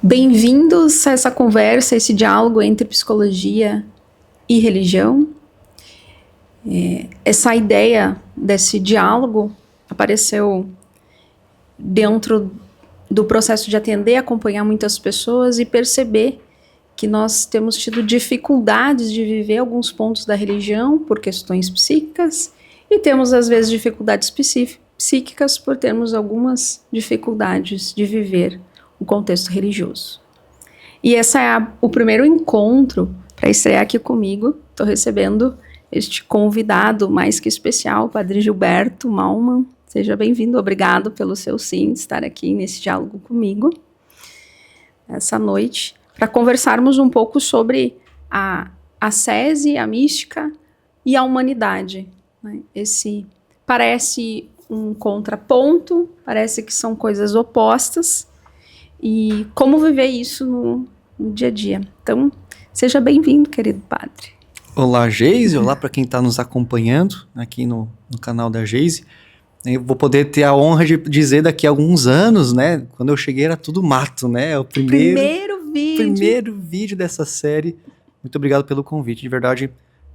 Bem-vindos a essa conversa, esse diálogo entre psicologia e religião. Essa ideia desse diálogo apareceu dentro do processo de atender e acompanhar muitas pessoas e perceber que nós temos tido dificuldades de viver alguns pontos da religião por questões psíquicas e temos, às vezes, dificuldades psíquicas por termos algumas dificuldades de viver o contexto religioso. E esse é o primeiro encontro para estrear aqui comigo. Estou recebendo este convidado mais que especial, o Padre Gilberto Malman. Seja bem-vindo, obrigado pelo seu sim de estar aqui nesse diálogo comigo essa noite, para conversarmos um pouco sobre a ascese, a mística e a humanidade, né? Esse parece um contraponto, parece que são coisas opostas, e como viver isso no dia a dia. Então, seja bem-vindo, querido padre. Olá, Geise, olá para quem está nos acompanhando aqui no canal da Geise. Eu vou poder ter a honra de dizer daqui a alguns anos, né? Quando eu cheguei era tudo mato, né? É o primeiro vídeo dessa série. Muito obrigado pelo convite, de verdade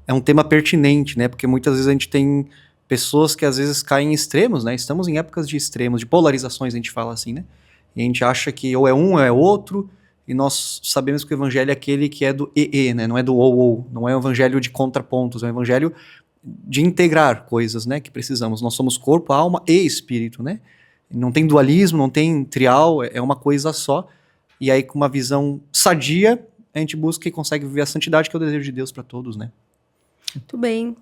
é um tema pertinente, né? Porque muitas vezes a gente tem pessoas que às vezes caem em extremos, né? Estamos em épocas de extremos, de polarizações, a gente fala assim, né? E a gente acha que ou é um ou é outro, e nós sabemos que o evangelho é aquele que é do e, né? Não é do ou, não é um evangelho de contrapontos, é um evangelho de integrar coisas, né, que precisamos. Nós somos corpo, alma e espírito, né? Não tem dualismo, não tem trial, é uma coisa só. E aí, com uma visão sadia, a gente busca e consegue viver a santidade, que é o desejo de Deus para todos, né? Muito bem.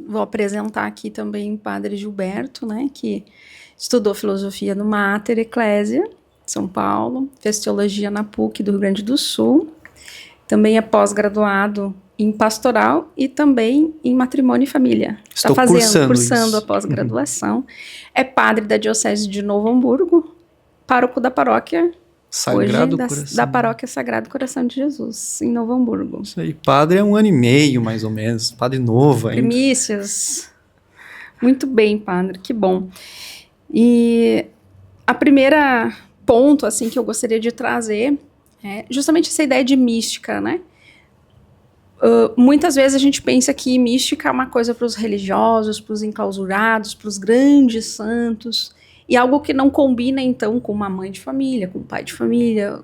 Vou apresentar aqui também o Padre Gilberto, né, que estudou filosofia no Mater Ecclesia, São Paulo, fez teologia na PUC do Rio Grande do Sul, também é pós-graduado em pastoral e também em matrimônio e família. Estou cursando a pós-graduação. É padre da Diocese de Novo Hamburgo, pároco da paróquia Sagrado hoje Coração. da paróquia Sagrado Coração de Jesus, em Novo Hamburgo. Isso aí, padre é 1 ano e meio, mais ou menos, padre novo ainda. Primícias. Muito bem, padre, que bom. E a primeira ponto, assim, que eu gostaria de trazer é justamente essa ideia de mística, né? Muitas vezes a gente pensa que mística é uma coisa para os religiosos, para os enclausurados, para os grandes santos, e algo que não combina, então, com uma mãe de família, com um pai de família,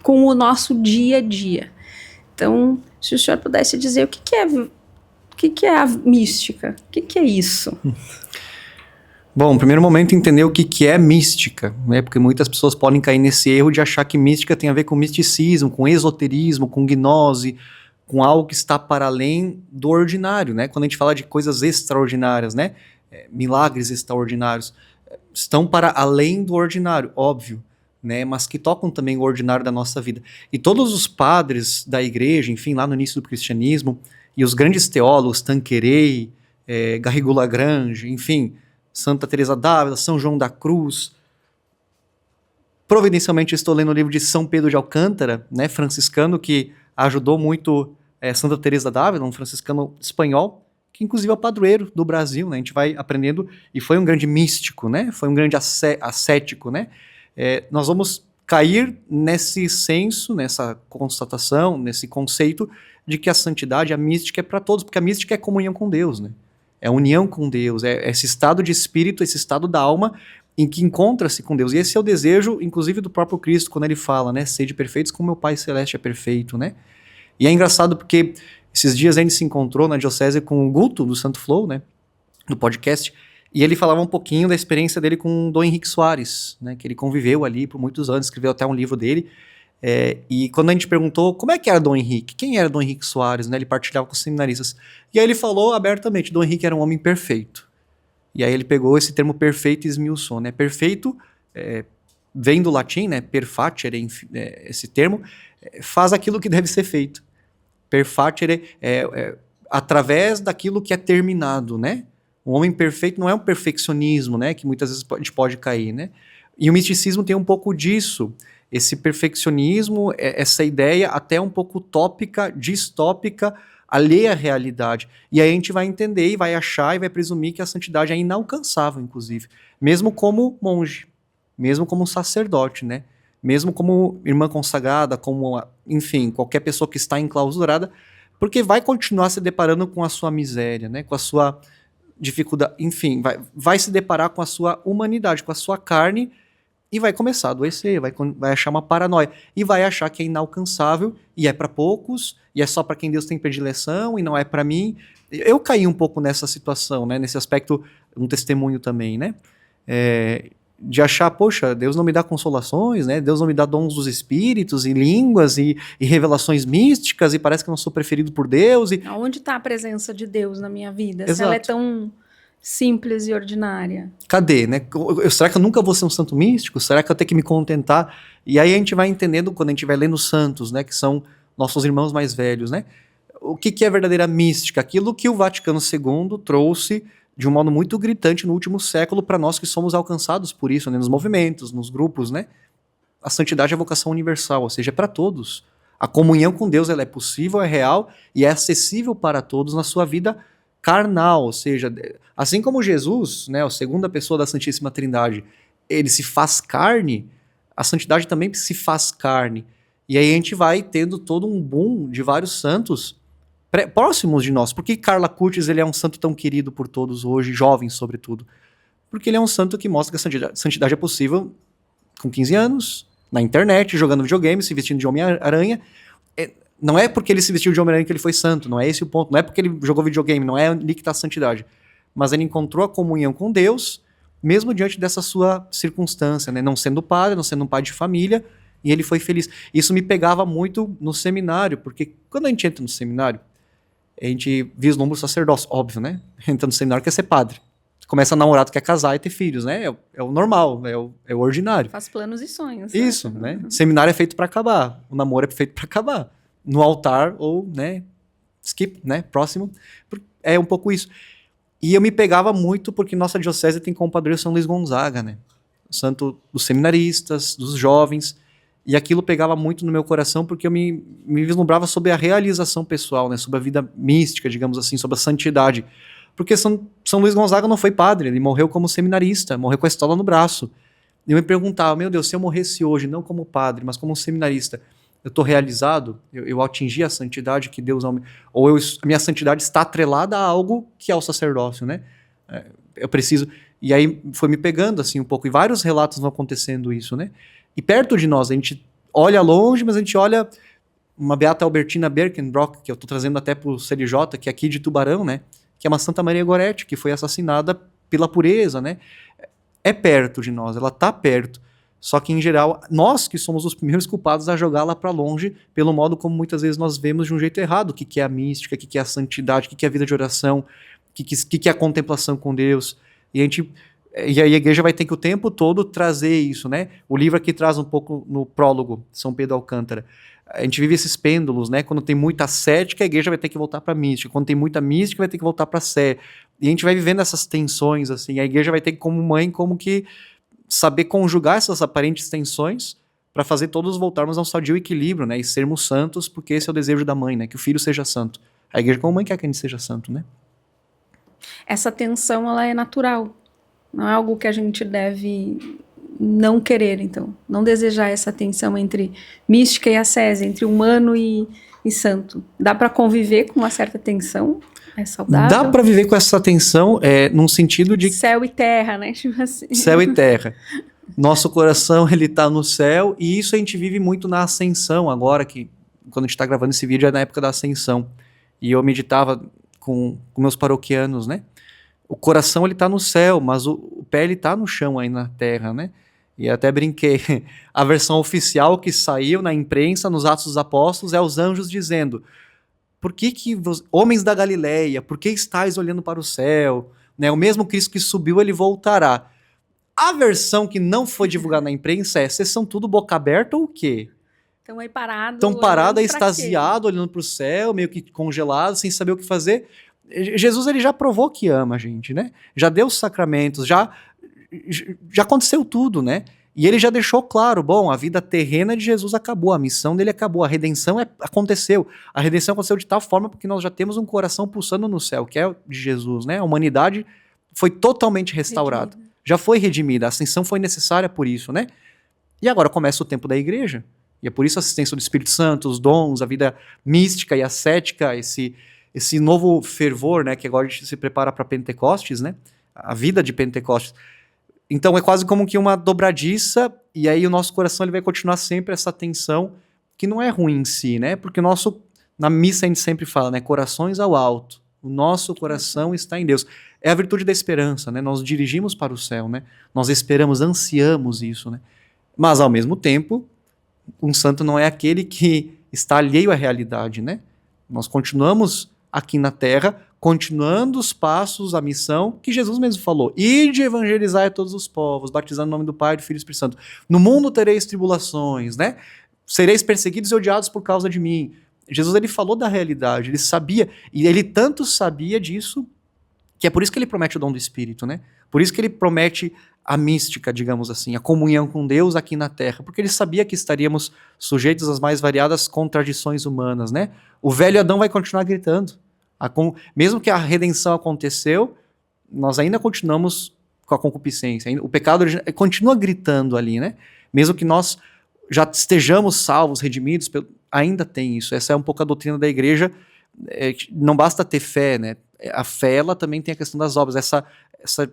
com o nosso dia a dia. Então, se o senhor pudesse dizer o que é a mística? O que é isso? Bom, primeiro momento, entender o que é mística, né? Porque muitas pessoas podem cair nesse erro de achar que mística tem a ver com misticismo, com esoterismo, com gnose, com algo que está para além do ordinário, né? Quando a gente fala de coisas extraordinárias, né? Milagres extraordinários, estão para além do ordinário, óbvio, né? Mas que tocam também o ordinário da nossa vida. E todos os padres da igreja, enfim, lá no início do cristianismo, e os grandes teólogos, Tanqueray, Garrigou Lagrange, enfim, Santa Teresa d'Ávila, São João da Cruz. Providencialmente estou lendo o livro de São Pedro de Alcântara, né, franciscano, que ajudou muito Santa Teresa d'Ávila, um franciscano espanhol, que inclusive é o padroeiro do Brasil, né? A gente vai aprendendo, e foi um grande místico, né? Foi um grande ascético, né? Nós vamos cair nesse senso, nessa constatação, nesse conceito de que a santidade, a mística é para todos, porque a mística é comunhão com Deus, né? É união com Deus, é esse estado de espírito, esse estado da alma em que encontra-se com Deus. E esse é o desejo, inclusive, do próprio Cristo, quando ele fala, né? Sede perfeitos como meu Pai Celeste é perfeito, né? E é engraçado porque esses dias a gente se encontrou na diocese com o Guto, do Santo Flow, né? Do podcast, e ele falava um pouquinho da experiência dele com o Dom Henrique Soares, né? Que ele conviveu ali por muitos anos, escreveu até um livro dele. E quando a gente perguntou como é que era Dom Henrique, quem era Dom Henrique Soares, né? Ele partilhava com os seminaristas. E aí ele falou abertamente, Dom Henrique era um homem perfeito. E aí ele pegou esse termo perfeito e esmiuçou, né? Perfeito vem do latim, né? Perfatere, esse termo, faz aquilo que deve ser feito. Perfatere através daquilo que é terminado, né? O homem perfeito não é um perfeccionismo, né? Que muitas vezes a gente pode cair, né? E o misticismo tem um pouco disso. Esse perfeccionismo, essa ideia até um pouco utópica, distópica, alheia à realidade. E aí a gente vai entender e vai achar e vai presumir que a santidade é inalcançável, inclusive. Mesmo como monge, mesmo como sacerdote, né? mesmo como irmã consagrada, como, enfim, qualquer pessoa que está enclausurada, porque vai continuar se deparando com a sua miséria, né? Com a sua dificuldade, enfim, vai se deparar com a sua humanidade, com a sua carne, e vai começar a adoecer, vai achar uma paranoia, e vai achar que é inalcançável, e é para poucos, e é só para quem Deus tem predileção, e não é para mim. Eu caí um pouco nessa situação, né? Nesse aspecto, um testemunho também, né? De achar, poxa, Deus não me dá consolações, né? Deus não me dá dons dos espíritos, e línguas, e revelações místicas, e parece que eu não sou preferido por Deus. Onde está a presença de Deus na minha vida? Exato. Se ela é tão simples e ordinária. Cadê, né? Será que eu nunca vou ser um santo místico? Será que eu tenho que me contentar? E aí a gente vai entendendo, quando a gente vai lendo os santos, né? Que são nossos irmãos mais velhos, né? O que é verdadeira mística? Aquilo que o Vaticano II trouxe de um modo muito gritante no último século para nós que somos alcançados por isso, né? Nos movimentos, nos grupos, né? A santidade é a vocação universal, ou seja, é para todos. A comunhão com Deus ela é possível, é real e é acessível para todos na sua vida carnal, ou seja, assim como Jesus, né, a segunda pessoa da Santíssima Trindade, ele se faz carne, a santidade também se faz carne. E aí a gente vai tendo todo um boom de vários santos próximos de nós. Por que Carla Curtis ele é um santo tão querido por todos hoje, jovens sobretudo? Porque ele é um santo que mostra que a santidade é possível com 15 anos, na internet, jogando videogame, se vestindo de Homem-Aranha. Não é porque ele se vestiu de Homem-Aranha que ele foi santo, não é esse o ponto. Não é porque ele jogou videogame, não é ali que está a santidade. Mas ele encontrou a comunhão com Deus, mesmo diante dessa sua circunstância, né? Não sendo padre, não sendo um pai de família, e ele foi feliz. Isso me pegava muito no seminário, porque quando a gente entra no seminário, a gente vislumbra o sacerdócio, óbvio, né? Entra no seminário quer ser padre. Começa a namorar, quer casar e ter filhos, né? É o normal, é o ordinário. Faz planos e sonhos. Isso, né? Seminário é feito para acabar, o namoro é feito para acabar. No altar ou, né, skip, né, próximo. É um pouco isso. E eu me pegava muito porque nossa diocese tem como padroeiro São Luís Gonzaga, né? O santo dos seminaristas, dos jovens. E aquilo pegava muito no meu coração porque eu me vislumbrava sobre a realização pessoal, né? Sobre a vida mística, digamos assim, sobre a santidade. Porque São Luís Gonzaga não foi padre, ele morreu como seminarista, morreu com a estola no braço. E eu me perguntava, meu Deus, se eu morresse hoje, não como padre, mas como seminarista, eu estou realizado? Eu atingi a santidade que Deus... Ou a minha santidade está atrelada a algo que é o sacerdócio, né? Eu preciso... E aí foi me pegando assim um pouco. E vários relatos vão acontecendo isso, né? E perto de nós, a gente olha longe, mas a gente olha uma Beata Albertina Birkenbrock, que eu estou trazendo até para o CLJ, que é aqui de Tubarão, né? Que é uma Santa Maria Goretti, que foi assassinada pela pureza, né? É perto de nós, ela está perto. Só que, em geral, nós que somos os primeiros culpados a jogá-la para longe, pelo modo como muitas vezes nós vemos de um jeito errado o que é a mística, o que é a santidade, o que é a vida de oração, o que é a contemplação com Deus. E aí a igreja vai ter que o tempo todo trazer isso, né? O livro aqui traz um pouco no prólogo, São Pedro Alcântara. A gente vive esses pêndulos, né? Quando tem muita cética, a igreja vai ter que voltar para mística. Quando tem muita mística, vai ter que voltar para sé. E a gente vai vivendo essas tensões, assim. A igreja vai ter que, como mãe, como que saber conjugar essas aparentes tensões para fazer todos voltarmos a um sadio equilíbrio, né? E sermos santos, porque esse é o desejo da mãe, né? Que o filho seja santo. A igreja como mãe quer que a gente seja santo, né? Essa tensão, ela é natural. Não é algo que a gente deve não querer, então. Não desejar essa tensão entre mística e ascese, entre humano e santo. Dá para conviver com uma certa tensão? É saudável? Dá para viver com essa tensão, num sentido de... Céu e terra, né? Tipo assim. Céu e terra. Nosso coração, ele tá no céu, e isso a gente vive muito na ascensão agora, que quando a gente tá gravando esse vídeo é na época da ascensão. E eu meditava com meus paroquianos, né? O coração, ele tá no céu, mas o pé, ele tá no chão aí na terra, né? E até brinquei, a versão oficial que saiu na imprensa, nos Atos dos Apóstolos, é os anjos dizendo: por que homens da Galileia, por que estáis olhando para o céu? Né? O mesmo Cristo que subiu, ele voltará. A versão que não foi divulgada na imprensa é: vocês são tudo boca aberta ou o quê? Estão aí parados. Estão parados, extasiados, olhando para o céu, meio que congelados, sem saber o que fazer. Jesus, ele já provou que ama a gente, né? Já deu os sacramentos, já aconteceu tudo, né? E ele já deixou claro, bom, a vida terrena de Jesus acabou, a missão dele acabou, a redenção aconteceu. A redenção aconteceu de tal forma porque nós já temos um coração pulsando no céu, que é o de Jesus, né? A humanidade foi totalmente restaurada, já foi redimida, a ascensão foi necessária por isso, né? E agora começa o tempo da igreja. E é por isso a assistência do Espírito Santo, os dons, a vida mística e ascética, esse novo fervor, né, que agora a gente se prepara para Pentecostes, né, a vida de Pentecostes. Então é quase como que uma dobradiça, e aí o nosso coração ele vai continuar sempre essa tensão, que não é ruim em si, né, porque na missa a gente sempre fala, né, corações ao alto, o nosso coração está em Deus. É a virtude da esperança, né, nós dirigimos para o céu, né, nós esperamos, ansiamos isso, né, mas ao mesmo tempo, um santo não é aquele que está alheio à realidade, né? Nós continuamos aqui na Terra, continuando os passos, a missão que Jesus mesmo falou. Ide evangelizar a todos os povos, batizando no nome do Pai, do Filho e do Espírito Santo. No mundo tereis tribulações, né? Sereis perseguidos e odiados por causa de mim. Jesus, ele falou da realidade, ele sabia, e ele tanto sabia disso, que é por isso que ele promete o dom do Espírito, né? Por isso que ele promete a mística, digamos assim, a comunhão com Deus aqui na Terra, porque ele sabia que estaríamos sujeitos às mais variadas contradições humanas, né? O velho Adão vai continuar gritando. Mesmo que a redenção aconteceu, nós ainda continuamos com a concupiscência. O pecado continua gritando ali, né? Mesmo que nós já estejamos salvos, redimidos, ainda tem isso. Essa é um pouco a doutrina da igreja. Não basta ter fé, né? A fé, ela também tem a questão das obras, essa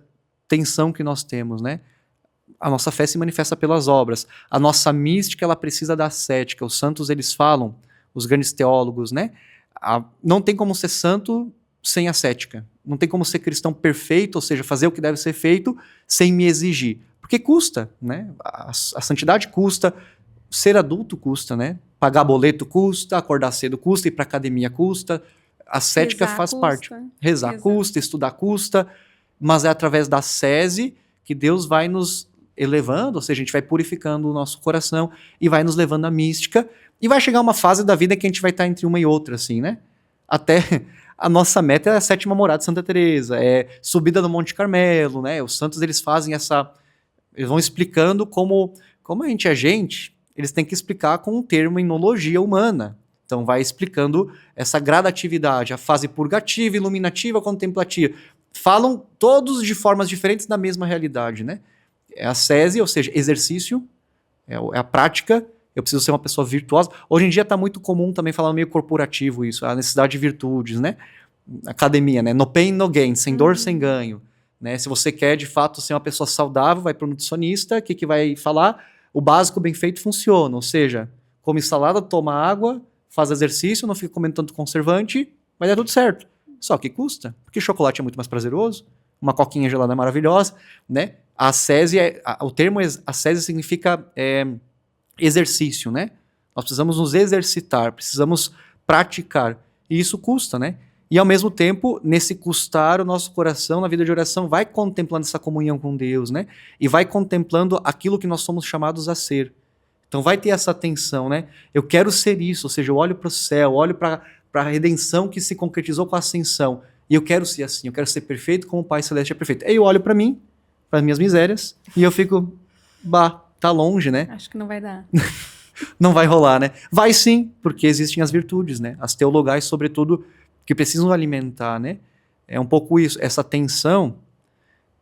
tensão que nós temos, né? A nossa fé se manifesta pelas obras. A nossa mística, ela precisa da ascética. Os santos, eles falam, os grandes teólogos, né? Não tem como ser santo sem ascética. Não tem como ser cristão perfeito, ou seja, fazer o que deve ser feito sem me exigir. Porque custa, né? A santidade custa, ser adulto custa, né? Pagar boleto custa, acordar cedo custa, ir para academia custa, a ascética faz parte. Rezar custa, estudar custa, mas é através da ascese que Deus vai nos elevando, ou seja, a gente vai purificando o nosso coração e vai nos levando à mística, e vai chegar uma fase da vida que a gente vai estar entre uma e outra, assim, né? Até a nossa meta é a sétima morada de Santa Teresa, é subida do Monte Carmelo, né? Os santos, eles fazem eles vão explicando como a gente é gente, eles têm que explicar com um termo em enologia humana. Então vai explicando essa gradatividade, a fase purgativa, iluminativa, contemplativa. Falam todos de formas diferentes da mesma realidade, né? É a ascese, ou seja, exercício, é a prática, eu preciso ser uma pessoa virtuosa. Hoje em dia está muito comum também falar meio corporativo isso, a necessidade de virtudes, né? Academia, né? No pain, no gain, sem dor, sem ganho. Né? Se você quer, de fato, ser uma pessoa saudável, vai para o nutricionista, o que vai falar? O básico bem feito funciona, ou seja, come salada, toma água, faz exercício, não fica comendo tanto conservante, vai dar tudo certo. Só que custa, porque chocolate é muito mais prazeroso, uma coquinha gelada é maravilhosa, né? A ascese, o termo ascese significa exercício, né? Nós precisamos nos exercitar, precisamos praticar, e isso custa, né? E ao mesmo tempo, nesse custar, o nosso coração, na vida de oração, vai contemplando essa comunhão com Deus, né? E vai contemplando aquilo que nós somos chamados a ser. Então vai ter essa tensão, né? Eu quero ser isso, ou seja, eu olho para o céu, olho para a redenção que se concretizou com a ascensão. E eu quero ser assim, eu quero ser perfeito como o Pai Celeste é perfeito. Aí eu olho para mim, para as minhas misérias, e eu fico, tá longe, né? Acho que não vai dar. Não vai rolar, né? Vai sim, porque existem as virtudes, né? As teologais, sobretudo, que precisam alimentar, né? É um pouco isso, essa tensão,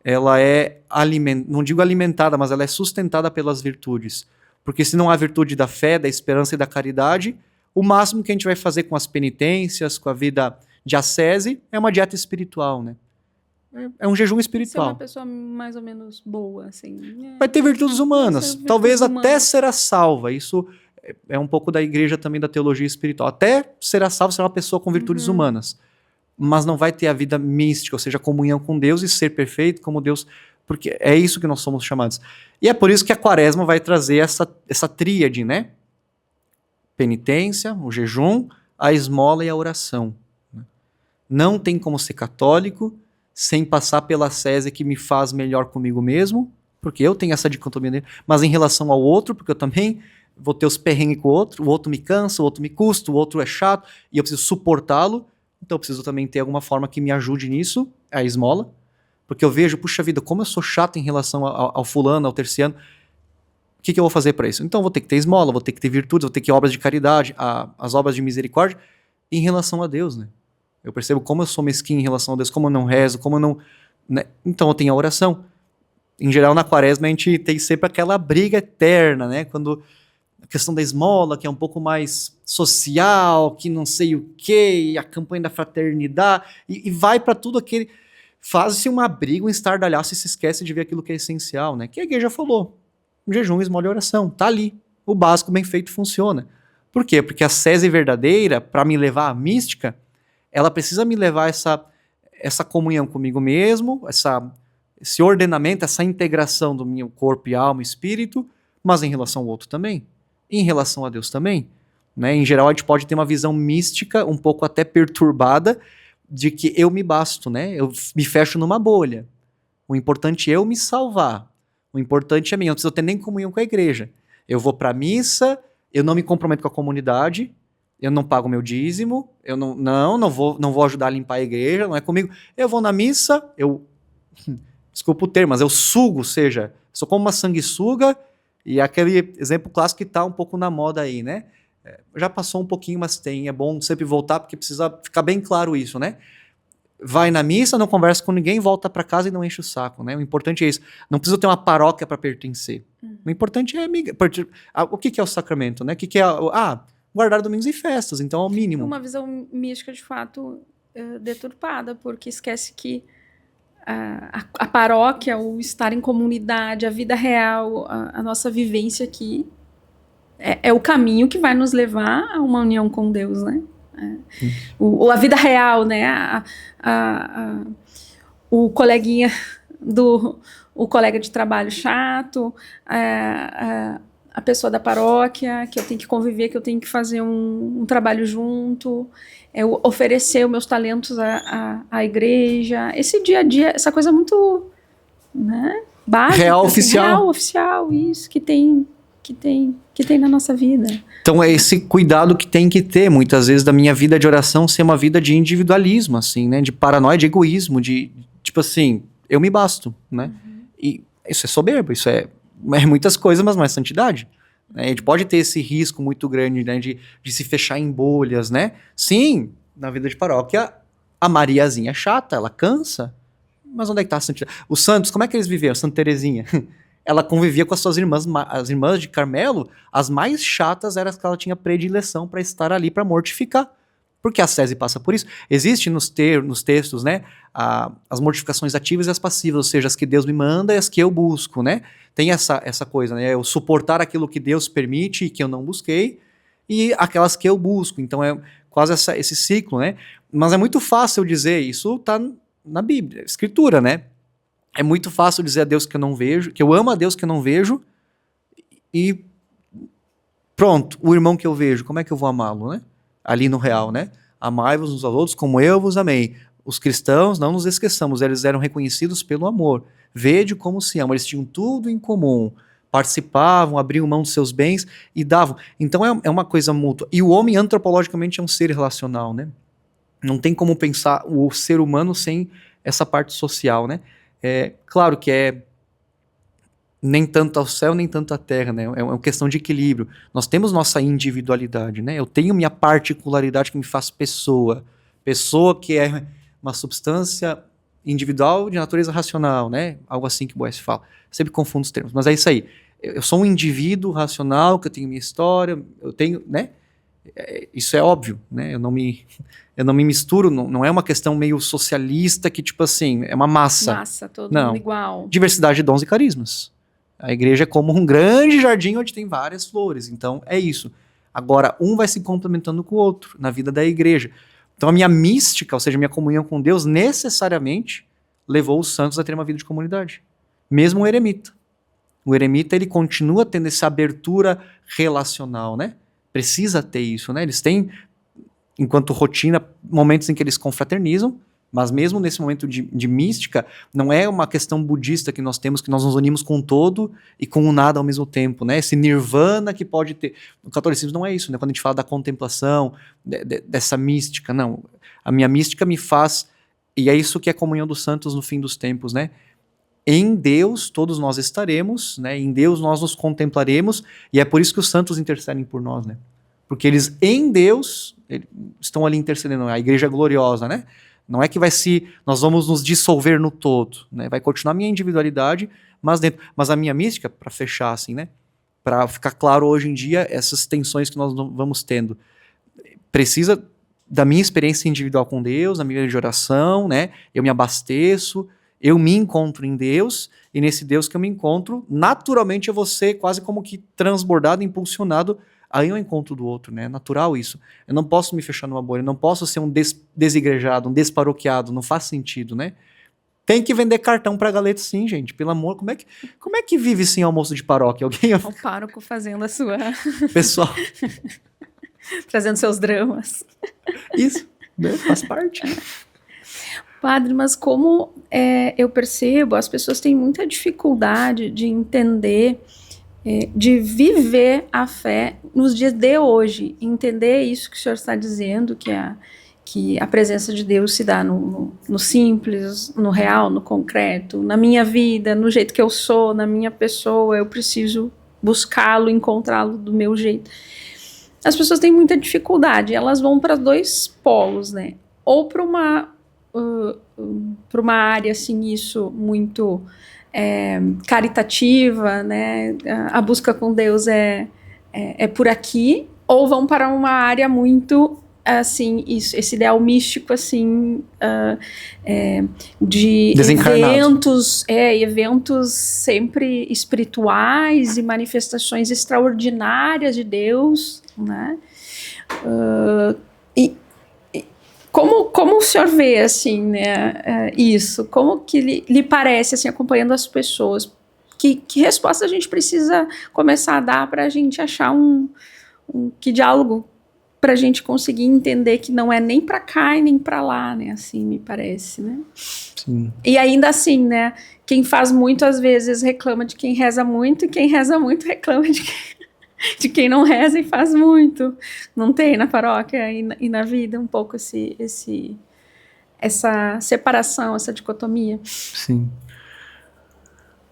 ela é, não digo alimentada, mas ela é sustentada pelas virtudes. Porque se não há virtude da fé, da esperança e da caridade, o máximo que a gente vai fazer com as penitências, com a vida de ascese, é uma dieta espiritual, né? É um jejum espiritual. Ser uma pessoa mais ou menos boa, assim. Vai ter virtudes humanas. Talvez até será salva. Isso é um pouco da igreja também, da teologia espiritual. Até será salva, será uma pessoa com virtudes humanas. Mas não vai ter a vida mística, ou seja, a comunhão com Deus e ser perfeito como Deus, porque é isso que nós somos chamados. E é por isso que a quaresma vai trazer essa tríade, né? Penitência, o jejum, a esmola e a oração. Não tem como ser católico sem passar pela ascese que me faz melhor comigo mesmo, porque eu tenho essa dicotomia dele, mas em relação ao outro, porque eu também vou ter os perrengues com o outro me cansa, o outro me custa, o outro é chato, e eu preciso suportá-lo, então eu preciso também ter alguma forma que me ajude nisso, a esmola, porque eu vejo, puxa vida, como eu sou chato em relação ao fulano, ao terciano, o que eu vou fazer para isso? Então eu vou ter que ter esmola, vou ter que ter virtudes, vou ter que ter obras de caridade, as obras de misericórdia, em relação a Deus, né? Eu percebo como eu sou mesquinho em relação a Deus, como eu não rezo, como eu não... Né? Então eu tenho a oração. em geral, na quaresma, a gente tem sempre aquela briga eterna, né? Quando a questão da esmola, que é um pouco mais social, que não sei o quê, e a campanha da fraternidade, e vai para tudo aquele... Faz-se uma briga, um estardalhaço e se esquece de ver aquilo que é essencial, né? Que a igreja falou. Jejum, esmola e oração. Tá ali. O básico bem feito funciona. Por quê? Porque a sese verdadeira, para me levar à mística, ela precisa me levar essa comunhão comigo mesmo, esse ordenamento, essa integração do meu corpo e alma e espírito, mas em relação ao outro também. E em relação a Deus também. Né? Em geral, a gente pode ter uma visão mística, um pouco até perturbada, de que eu me basto, né? Eu me fecho numa bolha. O importante é eu me salvar. O importante é mim. Eu não preciso ter nem comunhão com a igreja. Eu vou para a missa, eu não me comprometo com a comunidade, eu não pago meu dízimo, eu não vou ajudar a limpar a igreja, não é comigo. Eu vou na missa, desculpa o termo, mas eu sugo, ou seja, sou como uma sanguessuga, e aquele exemplo clássico que está um pouco na moda aí, né? Já passou um pouquinho, mas é bom sempre voltar, porque precisa ficar bem claro isso, né? Vai na missa, não conversa com ninguém, volta para casa e não enche o saco, né? O importante é isso. Não precisa ter uma paróquia para pertencer. O importante é o que é o sacramento, né? O que é guardar domingos e festas, então é o mínimo. Uma visão mística, de fato, deturpada, porque esquece que a paróquia, o estar em comunidade, a vida real, a nossa vivência aqui, é o caminho que vai nos levar a uma união com Deus, né? A vida real, né? O coleguinha o colega de trabalho chato, a pessoa da paróquia, que eu tenho que conviver, que eu tenho que fazer um trabalho junto, oferecer os meus talentos à igreja, esse dia a dia, essa coisa muito, né, básica. Real oficial. Real oficial, isso, que tem na nossa vida. Então é esse cuidado que tem que ter, muitas vezes, da minha vida de oração ser uma vida de individualismo, assim, né? De paranoia, de egoísmo, de, tipo assim, eu me basto, né? E isso é soberbo, isso é muitas coisas, mas não é santidade. A gente pode ter esse risco muito grande, né? De se fechar em bolhas, né? Sim, na vida de paróquia, a Mariazinha é chata, ela cansa, mas onde é que tá a santidade? Os santos, como é que eles viviam? Santa Terezinha... Ela convivia com as suas irmãs, as irmãs de Carmelo, as mais chatas eram as que ela tinha predileção para estar ali para mortificar. Porque a sese passa por isso. Existe nos textos, né, as mortificações ativas e as passivas, ou seja, as que Deus me manda e as que eu busco, né? Tem essa coisa, né? Eu suportar aquilo que Deus permite e que eu não busquei, e aquelas que eu busco. Então é quase esse ciclo, né? Mas é muito fácil dizer, isso está na Bíblia, Escritura, né? É muito fácil dizer a Deus que eu não vejo, que eu amo a Deus que eu não vejo, e pronto, o irmão que eu vejo, como é que eu vou amá-lo, né? Ali no real, né? Amai-vos uns aos outros como eu vos amei. Os cristãos, não nos esqueçamos, eles eram reconhecidos pelo amor. Vede como se amam, eles tinham tudo em comum, participavam, abriam mão dos seus bens e davam. Então é uma coisa mútua. E o homem antropologicamente é um ser relacional, né? Não tem como pensar o ser humano sem essa parte social, né? Claro que nem tanto ao céu, nem tanto à terra, né? É uma questão de equilíbrio. Nós temos nossa individualidade, né? Eu tenho minha particularidade que me faz pessoa. Pessoa que é uma substância individual de natureza racional, né? Algo assim que o Boécio fala. Sempre confundo os termos, mas é isso aí. Eu sou um indivíduo racional, que eu tenho minha história, eu tenho, né? Isso é óbvio, né? Eu não me misturo, não é uma questão meio socialista que, tipo assim, é uma massa. Massa, todo mundo igual. Diversidade de dons e carismas. A igreja é como um grande jardim onde tem várias flores, então é isso. Agora, um vai se complementando com o outro na vida da igreja. Então a minha mística, ou seja, a minha comunhão com Deus, necessariamente levou os santos a ter uma vida de comunidade. Mesmo o eremita. O eremita, ele continua tendo essa abertura relacional, né? Precisa ter isso, né? Eles têm, enquanto rotina, momentos em que eles confraternizam, mas mesmo nesse momento de mística, não é uma questão budista que nós temos, que nós nos unimos com o todo e com o nada ao mesmo tempo, né? Esse nirvana que pode ter. No catolicismo não é isso, né? Quando a gente fala da contemplação, dessa mística, não. A minha mística me faz, e é isso que é a comunhão dos santos no fim dos tempos, né? Em Deus todos nós estaremos, né? Em Deus nós nos contemplaremos, e é por isso que os santos intercedem por nós, né? Porque eles, em Deus, estão ali intercedendo, a igreja gloriosa, né? Não é que nós vamos nos dissolver no todo, né? Vai continuar a minha individualidade, mas a minha mística, para fechar assim, né? Para ficar claro hoje em dia, essas tensões que nós vamos tendo, precisa da minha experiência individual com Deus, da minha vida de oração, né? Eu me abasteço, eu me encontro em Deus, e nesse Deus que eu me encontro, naturalmente eu vou ser quase como que transbordado, impulsionado aí ao encontro do outro, né? É natural isso. Eu não posso me fechar numa bolha, eu não posso ser um desigrejado, um desparoquiado, não faz sentido, né? Tem que vender cartão pra galeta sim, gente, pelo amor, como é que vive sem almoço de paróquia? Alguém... O pároco fazendo a sua... Pessoal... Trazendo seus dramas. Isso, né? Faz parte. Padre, mas como eu percebo, as pessoas têm muita dificuldade de entender, de viver a fé nos dias de hoje, entender isso que o senhor está dizendo, que a presença de Deus se dá no simples, no real, no concreto, na minha vida, no jeito que eu sou, na minha pessoa, eu preciso buscá-lo, encontrá-lo do meu jeito. As pessoas têm muita dificuldade, elas vão para dois polos, né? Ou para uma área, assim, isso muito caritativa, né? A busca com Deus é por aqui, ou vão para uma área muito, assim, esse ideal místico, assim, de eventos sempre espirituais e manifestações extraordinárias de Deus, né? Como o senhor vê, assim, né, isso? Como que lhe parece, assim, acompanhando as pessoas? Que resposta a gente precisa começar a dar para a gente achar que diálogo, para a gente conseguir entender que não é nem para cá e nem para lá, né? Assim, me parece, né? Sim. E ainda assim, né? Quem faz muito, às vezes, reclama de quem reza muito, e quem reza muito reclama de quem não reza e faz muito. Não tem na paróquia e na vida um pouco essa separação, essa dicotomia? Sim.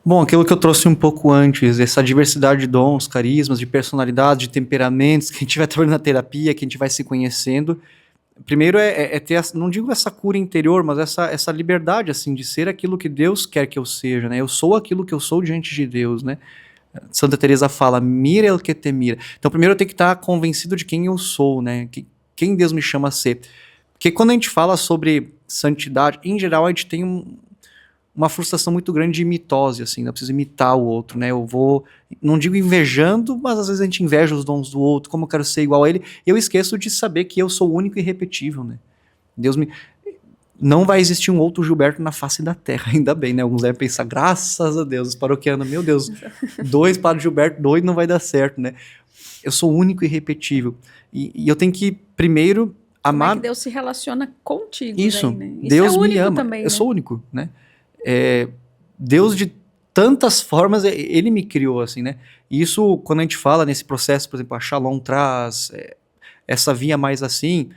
Bom, aquilo que eu trouxe um pouco antes, essa diversidade de dons, carismas, de personalidade, de temperamentos, que a gente vai trabalhando na terapia, que a gente vai se conhecendo. Primeiro é ter, não digo essa cura interior, mas essa liberdade, assim, de ser aquilo que Deus quer que eu seja, né? Eu sou aquilo que eu sou diante de Deus, né? Santa Teresa fala, mira el que te mira. Então, primeiro eu tenho que estar convencido de quem eu sou, né? Quem Deus me chama a ser. Porque quando a gente fala sobre santidade, em geral a gente tem uma frustração muito grande de mitose, assim, eu preciso imitar o outro, né? Eu vou, não digo invejando, mas às vezes a gente inveja os dons do outro, como eu quero ser igual a ele, e eu esqueço de saber que eu sou único e irrepetível, né? Não vai existir um outro Gilberto na face da terra, ainda bem, né? Alguns devem pensar, graças a Deus, os paroquianos, meu Deus, 2 Padre Gilberto, 2 não vai dar certo, né? Eu sou único e irrepetível. E eu tenho que, primeiro, amar... Como é que Deus se relaciona contigo? Isso, daí, né? Deus Isso é me ama, também, eu né? sou único, né? Deus de tantas formas, ele me criou, assim, né? E isso, quando a gente fala nesse processo, por exemplo, a Shalom traz essa via mais assim...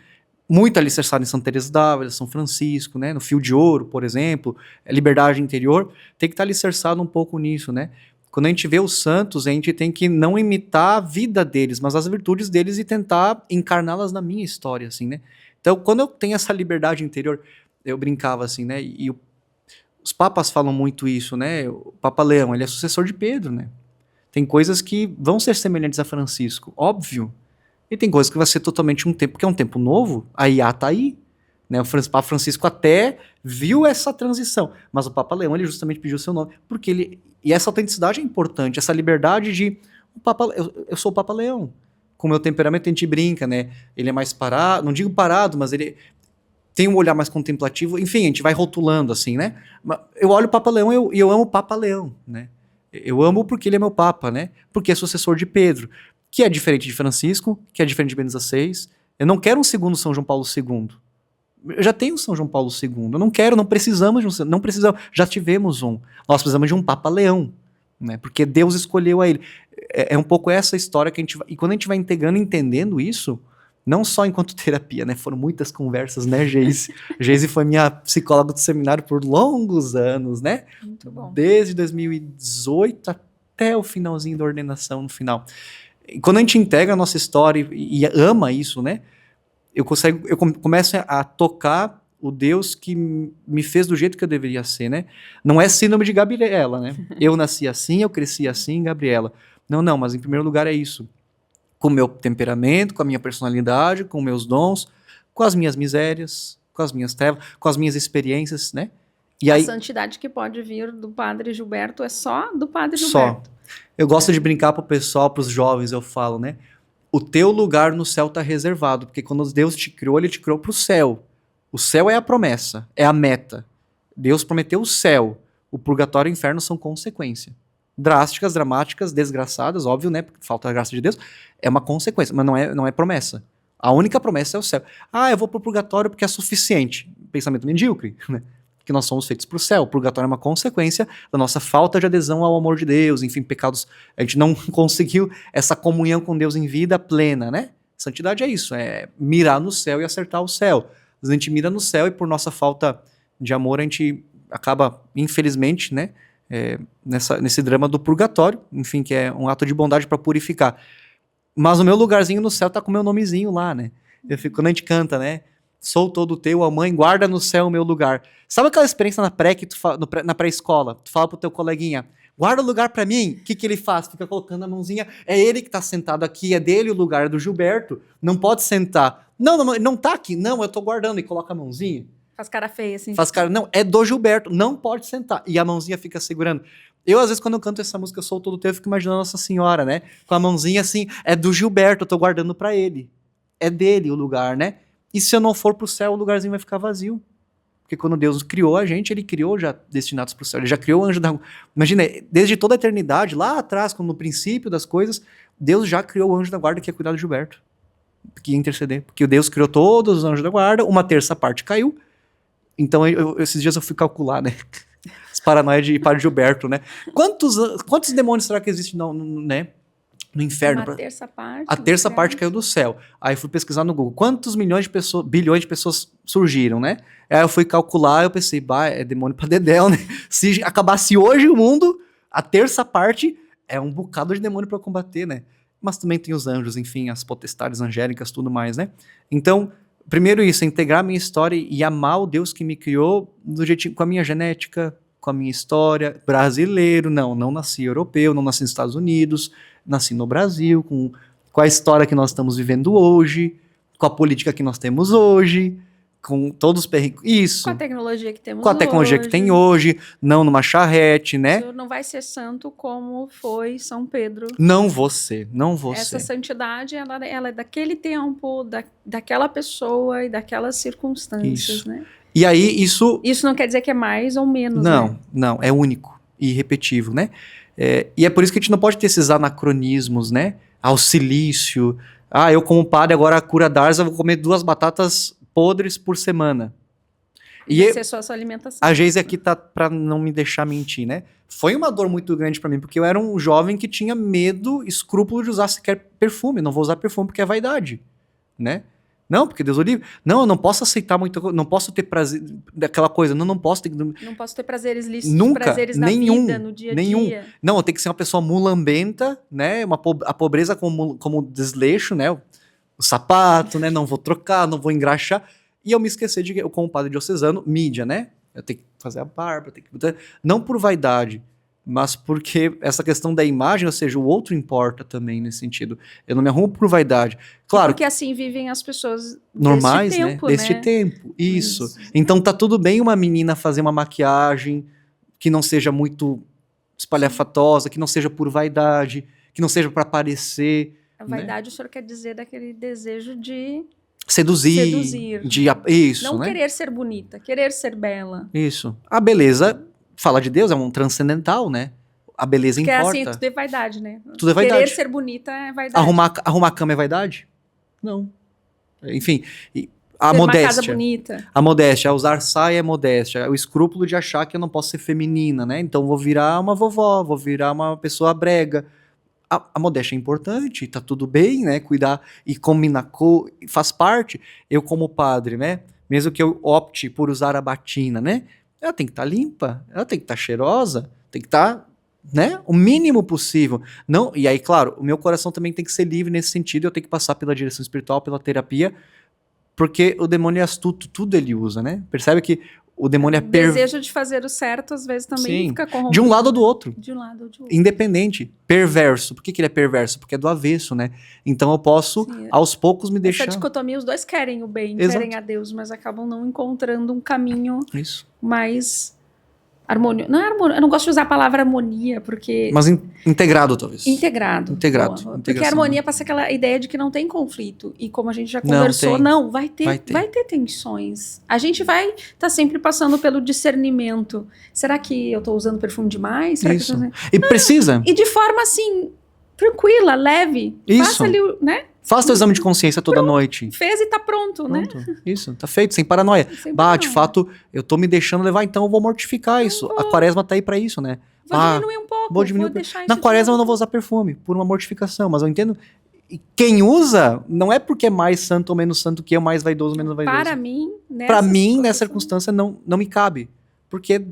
muito alicerçado em Santa Teresa d'Ávila, São Francisco, né, no Fio de Ouro, por exemplo, liberdade interior, tem que estar alicerçado um pouco nisso, né? Quando a gente vê os santos, a gente tem que não imitar a vida deles, mas as virtudes deles e tentar encarná-las na minha história, assim, né? Então, quando eu tenho essa liberdade interior, eu brincava assim, né? E os papas falam muito isso, né? O Papa Leão, ele é sucessor de Pedro, né? Tem coisas que vão ser semelhantes a Francisco, óbvio. E tem coisas que vai ser totalmente um tempo, que é um tempo novo, a IA tá aí. Né? O Papa Francisco até viu essa transição, mas o Papa Leão, ele justamente pediu o seu nome, porque ele... E essa autenticidade é importante, essa liberdade de... Eu sou o Papa Leão. Com o meu temperamento a gente brinca, né? Ele é mais parado, não digo parado, mas ele tem um olhar mais contemplativo. Enfim, a gente vai rotulando assim, né? Eu olho o Papa Leão e eu amo o Papa Leão, né? Eu amo porque ele é meu Papa, né? Porque é sucessor de Pedro, que é diferente de Francisco, que é diferente de Bento XVI. Eu não quero um segundo São João Paulo II. Eu já tenho São João Paulo II. Eu não precisamos de um, não precisamos, já tivemos um. Nós precisamos de um Papa Leão, né? Porque Deus escolheu a ele. É um pouco essa história que a gente vai, e quando a gente vai integrando, entendendo isso, não só enquanto terapia, né? Foram muitas conversas, né, Geise? Geise foi minha psicóloga do seminário por longos anos, né? Muito bom. Desde 2018 até o finalzinho da ordenação, no final. E quando a gente integra a nossa história e ama isso, né? Eu começo a tocar o Deus que me fez do jeito que eu deveria ser, né? Não é síndrome de Gabriela, né? Eu nasci assim, eu cresci assim, Gabriela. Não, mas em primeiro lugar é isso. Com o meu temperamento, com a minha personalidade, com meus dons, com as minhas misérias, com as minhas trevas, com as minhas experiências, né? E a aí, santidade que pode vir do Padre Gilberto é só do Padre só. Gilberto. Eu gosto de brincar pro pessoal, pros jovens, eu falo, né? O teu lugar no céu tá reservado, porque quando Deus te criou, ele te criou pro céu. O céu é a promessa, é a meta. Deus prometeu o céu. O purgatório e o inferno são consequência. Drásticas, dramáticas, desgraçadas, óbvio, né? Porque falta a graça de Deus. É uma consequência, mas não é promessa. A única promessa é o céu. Eu vou pro purgatório porque é suficiente. Pensamento medíocre, né? Porque nós somos feitos pro céu. O purgatório é uma consequência da nossa falta de adesão ao amor de Deus. Enfim, pecados. A gente não conseguiu essa comunhão com Deus em vida plena, né? Santidade é isso, é mirar no céu e acertar o céu. A gente mira no céu e por nossa falta de amor a gente acaba, infelizmente, né? Nesse drama do purgatório, enfim, que é um ato de bondade para purificar. Mas o meu lugarzinho no céu tá com o meu nomezinho lá, né? Quando a gente canta, né? Sou todo teu, ó mãe, guarda no céu o meu lugar. Sabe aquela experiência na pré que na pré-escola? Tu fala pro teu coleguinha, guarda o lugar pra mim. O que ele faz? Fica colocando a mãozinha. É ele que tá sentado aqui, é dele o lugar, é do Gilberto. Não pode sentar. Não tá aqui. Não, eu tô guardando. E coloca a mãozinha. Faz cara feia, assim. Faz cara, não, é do Gilberto. Não pode sentar. E a mãozinha fica segurando. Eu, às vezes, quando eu canto essa música, eu sou todo teu, eu fico imaginando Nossa Senhora, né? Com a mãozinha assim, é do Gilberto, eu tô guardando pra ele. É dele o lugar, né? E se eu não for pro céu, o lugarzinho vai ficar vazio. Porque quando Deus criou a gente, ele criou já destinados pro céu. Ele já criou o anjo da... Imagina, desde toda a eternidade, lá atrás, no princípio das coisas, Deus já criou o anjo da guarda que ia cuidar do Gilberto. Que ia interceder. Porque Deus criou todos os anjos da guarda, uma terça parte caiu. Então, esses dias eu fui calcular, né? As paranoias de Padre Gilberto, né? Quantos demônios será que existem no inferno? Uma terça parte. A terça parte caiu do céu. Aí eu fui pesquisar no Google. Quantos bilhões de pessoas surgiram, né? Aí eu fui calcular, eu pensei, é demônio pra dedéu, né? Se acabasse hoje o mundo, a terça parte é um bocado de demônio pra combater, né? Mas também tem os anjos, enfim, as potestades angélicas, tudo mais, né? Então, primeiro isso, integrar a minha história e amar o Deus que me criou do jeitinho, com a minha genética, com a minha história, brasileiro, não nasci europeu, não nasci nos Estados Unidos, nasci no Brasil, com a história que nós estamos vivendo hoje, com a política que nós temos hoje, com todos os perigos, isso. Com a tecnologia que temos hoje. Com a tecnologia que tem hoje, não numa charrete, né? Isso não vai ser santo como foi São Pedro. Não vou ser. Essa santidade, ela é daquele tempo, daquela pessoa e daquelas circunstâncias, isso. né? E aí, isso não quer dizer que é mais ou menos, Não, é único e irrepetível, né? E é por isso que a gente não pode ter esses anacronismos, né? Ao silício. Eu como padre, agora a cura d'Ars, eu vou comer 2 batatas podres por semana. Vai ser só a sua alimentação. A Geise aqui tá pra não me deixar mentir, né? Foi uma dor muito grande pra mim, porque eu era um jovem que tinha medo, escrúpulo de usar sequer perfume. Não vou usar perfume porque é vaidade, né? Não, porque Deus o livre. Não, eu não posso aceitar muito, não posso ter prazer daquela coisa, não posso ter... Não posso ter prazeres lícitos, nunca, prazeres da vida, no dia a dia. Não, eu tenho que ser uma pessoa mulambenta, né? A pobreza como desleixo, né? O sapato, né? Não vou trocar, não vou engraxar. E eu me esqueci de que eu, como padre diocesano, mídia, né? Eu tenho que fazer a barba, não por vaidade, mas porque essa questão da imagem, ou seja, o outro importa também nesse sentido. Eu não me arrumo por vaidade. Claro. Porque assim vivem as pessoas normais, deste tempo, né? Deste tempo. Isso. Então tá tudo bem uma menina fazer uma maquiagem que não seja muito espalhafatosa, que não seja por vaidade, que não seja para parecer. A vaidade, né? O senhor quer dizer daquele desejo de seduzir. Isso, não né? querer ser bonita, querer ser bela. Isso. A beleza fala de Deus, é um transcendental, né? A beleza porque importa. Porque assim, tudo é vaidade, né? Tudo é vaidade. Querer ser bonita é vaidade. Arrumar a cama é vaidade? Não. Enfim, a ter modéstia. Uma casa bonita. A modéstia, usar saia é modéstia. O escrúpulo de achar que eu não posso ser feminina, né? Então vou virar uma vovó, vou virar uma pessoa brega. A modéstia é importante, tá tudo bem, né? Cuidar e combinar, faz parte. Eu como padre, né? Mesmo que eu opte por usar a batina, né? Ela tem que estar limpa, ela tem que estar cheirosa, tem que estar, né? O mínimo possível. Não, e aí, claro, o meu coração também tem que ser livre nesse sentido, eu tenho que passar pela direção espiritual, pela terapia, Porque o demônio é astuto, tudo ele usa, né? Percebe que o demônio é O desejo de fazer o certo, às vezes, também Sim. fica corrompido. De um lado ou do outro. De um lado ou de outro. Independente. Perverso. Por que ele é perverso? Porque é do avesso, né? Então eu posso, Sim. aos poucos, me Essa deixar... dicotomia, os dois querem o bem, Exato. querem a Deus, mas acabam não encontrando um caminho Isso. mais harmonioso. Não é harmonia, eu não gosto de usar a palavra harmonia, porque... Mas integrado, talvez. Integrado. Integrado. Boa. Porque a harmonia passa aquela ideia de que não tem conflito. E como a gente já Não conversou, tem. não, vai ter Vai ter. tensões. A gente vai estar sempre passando pelo discernimento. Será que eu estou usando perfume demais? Será Isso. que eu E precisa. E de forma assim, tranquila, leve. Isso. Faça ali, né? Faça o exame de consciência toda noite. Fez e tá pronto, né? Pronto. Isso, tá feito, sem paranoia. Sem Bah, de paranoia. fato, eu tô me deixando levar, então eu vou mortificar isso. A quaresma tá aí pra isso, né? Vou Ah, diminuir um pouco, vou diminuir deixar Na isso quaresma eu de não vou usar perfume, por uma mortificação, mas eu entendo. E quem usa, não é porque é mais santo ou menos santo que eu, mais vaidoso ou menos vaidoso. Para mim, Pra mim, nessa circunstância, não me cabe. Porque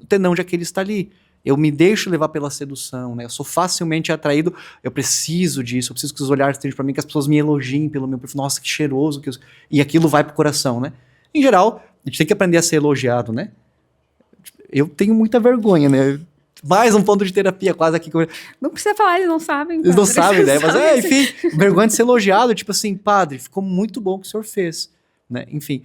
o tenão de Aquiles está ali. Eu me deixo levar pela sedução, né? Eu sou facilmente atraído. Eu preciso disso. Eu preciso que os olhares estejam pra mim, que as pessoas me elogiem pelo meu perfume. Nossa, que cheiroso. E aquilo vai pro coração, né? Em geral, a gente tem que aprender a ser elogiado, né? Eu tenho muita vergonha, né? Mais um ponto de terapia quase aqui. Não precisa falar, eles não sabem. Eles não sabem, né? Mas sabem. enfim, vergonha de ser elogiado. Tipo assim, padre, ficou muito bom o que o senhor fez, né? Enfim.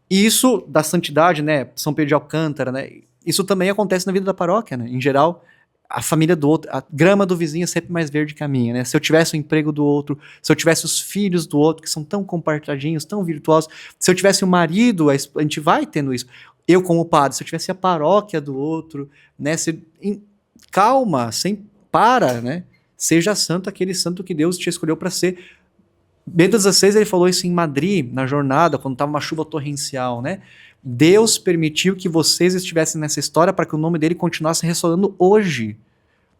E isso da santidade, né? São Pedro de Alcântara, né? Isso também acontece na vida da paróquia, né? Em geral, a família do outro, a grama do vizinho é sempre mais verde que a minha, né? Se eu tivesse o emprego do outro, se eu tivesse os filhos do outro, que são tão compartilhadinhos, tão virtuosos, se eu tivesse o marido, a gente vai tendo isso. Eu como padre, se eu tivesse a paróquia do outro, né? Calma, sem para, né? Seja santo aquele santo que Deus te escolheu para ser. Bento XVI, ele falou isso em Madrid, na jornada, quando estava uma chuva torrencial, né? Deus permitiu que vocês estivessem nessa história para que o nome dele continuasse ressoando hoje,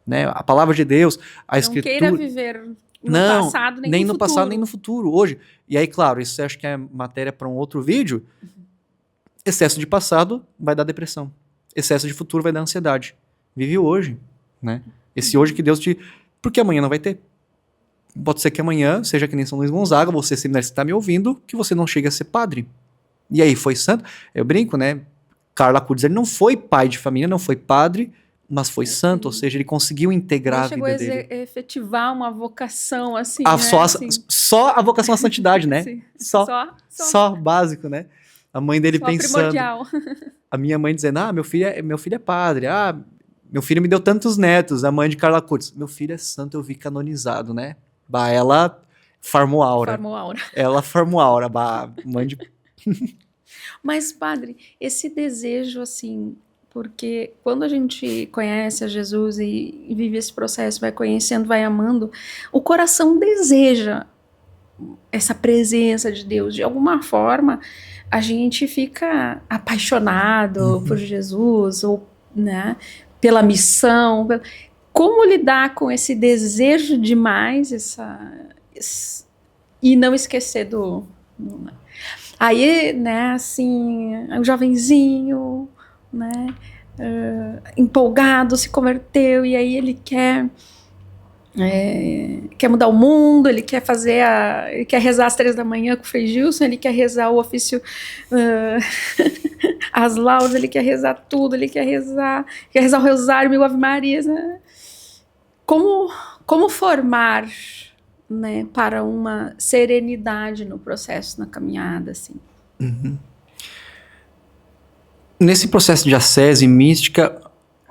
né? A palavra de Deus, a escritura... Não queira viver no passado, nem no futuro. Passado, nem no futuro, hoje. E aí, claro, isso acho que é matéria para um outro vídeo. Excesso de passado vai dar depressão. Excesso de futuro vai dar ansiedade. Vive o hoje, né? Esse hoje que Deus te... Porque amanhã não vai ter. Pode ser que amanhã, seja que nem São Luís Gonzaga, você seminário está me ouvindo, que você não chegue a ser padre. E aí, foi santo? Eu brinco, né? Carlo Acutis, ele não foi pai de família, não foi padre, mas foi santo, ou seja, ele conseguiu integrar a vida dele. Ele chegou a efetivar uma vocação, assim, só a vocação à santidade, né? Sim. Só básico, né? A mãe dele só pensando. Primordial. A minha mãe dizendo, meu filho é padre, meu filho me deu tantos netos, a mãe de Carla Acutis. Meu filho é santo, eu vi canonizado, né? Bah, ela farmou aura. Ela farmou aura, bah, mãe de... Mas, padre, esse desejo, assim, porque quando a gente conhece a Jesus e vive esse processo, vai conhecendo, vai amando, o coração deseja essa presença de Deus. De alguma forma, a gente fica apaixonado por Jesus, ou, né, pela missão. Como lidar com esse desejo demais, e não esquecer do... Aí, né, assim, o jovenzinho, né, empolgado, se converteu, e aí ele quer mudar o mundo, ele quer ele quer rezar às 3 da manhã com o Frei Gilson, ele quer rezar o ofício, as laudas, ele quer rezar tudo, ele quer rezar o rosário, 1000 Ave Marias, né? Como formar, né, para uma serenidade no processo, na caminhada, assim. Nesse processo de ascese mística,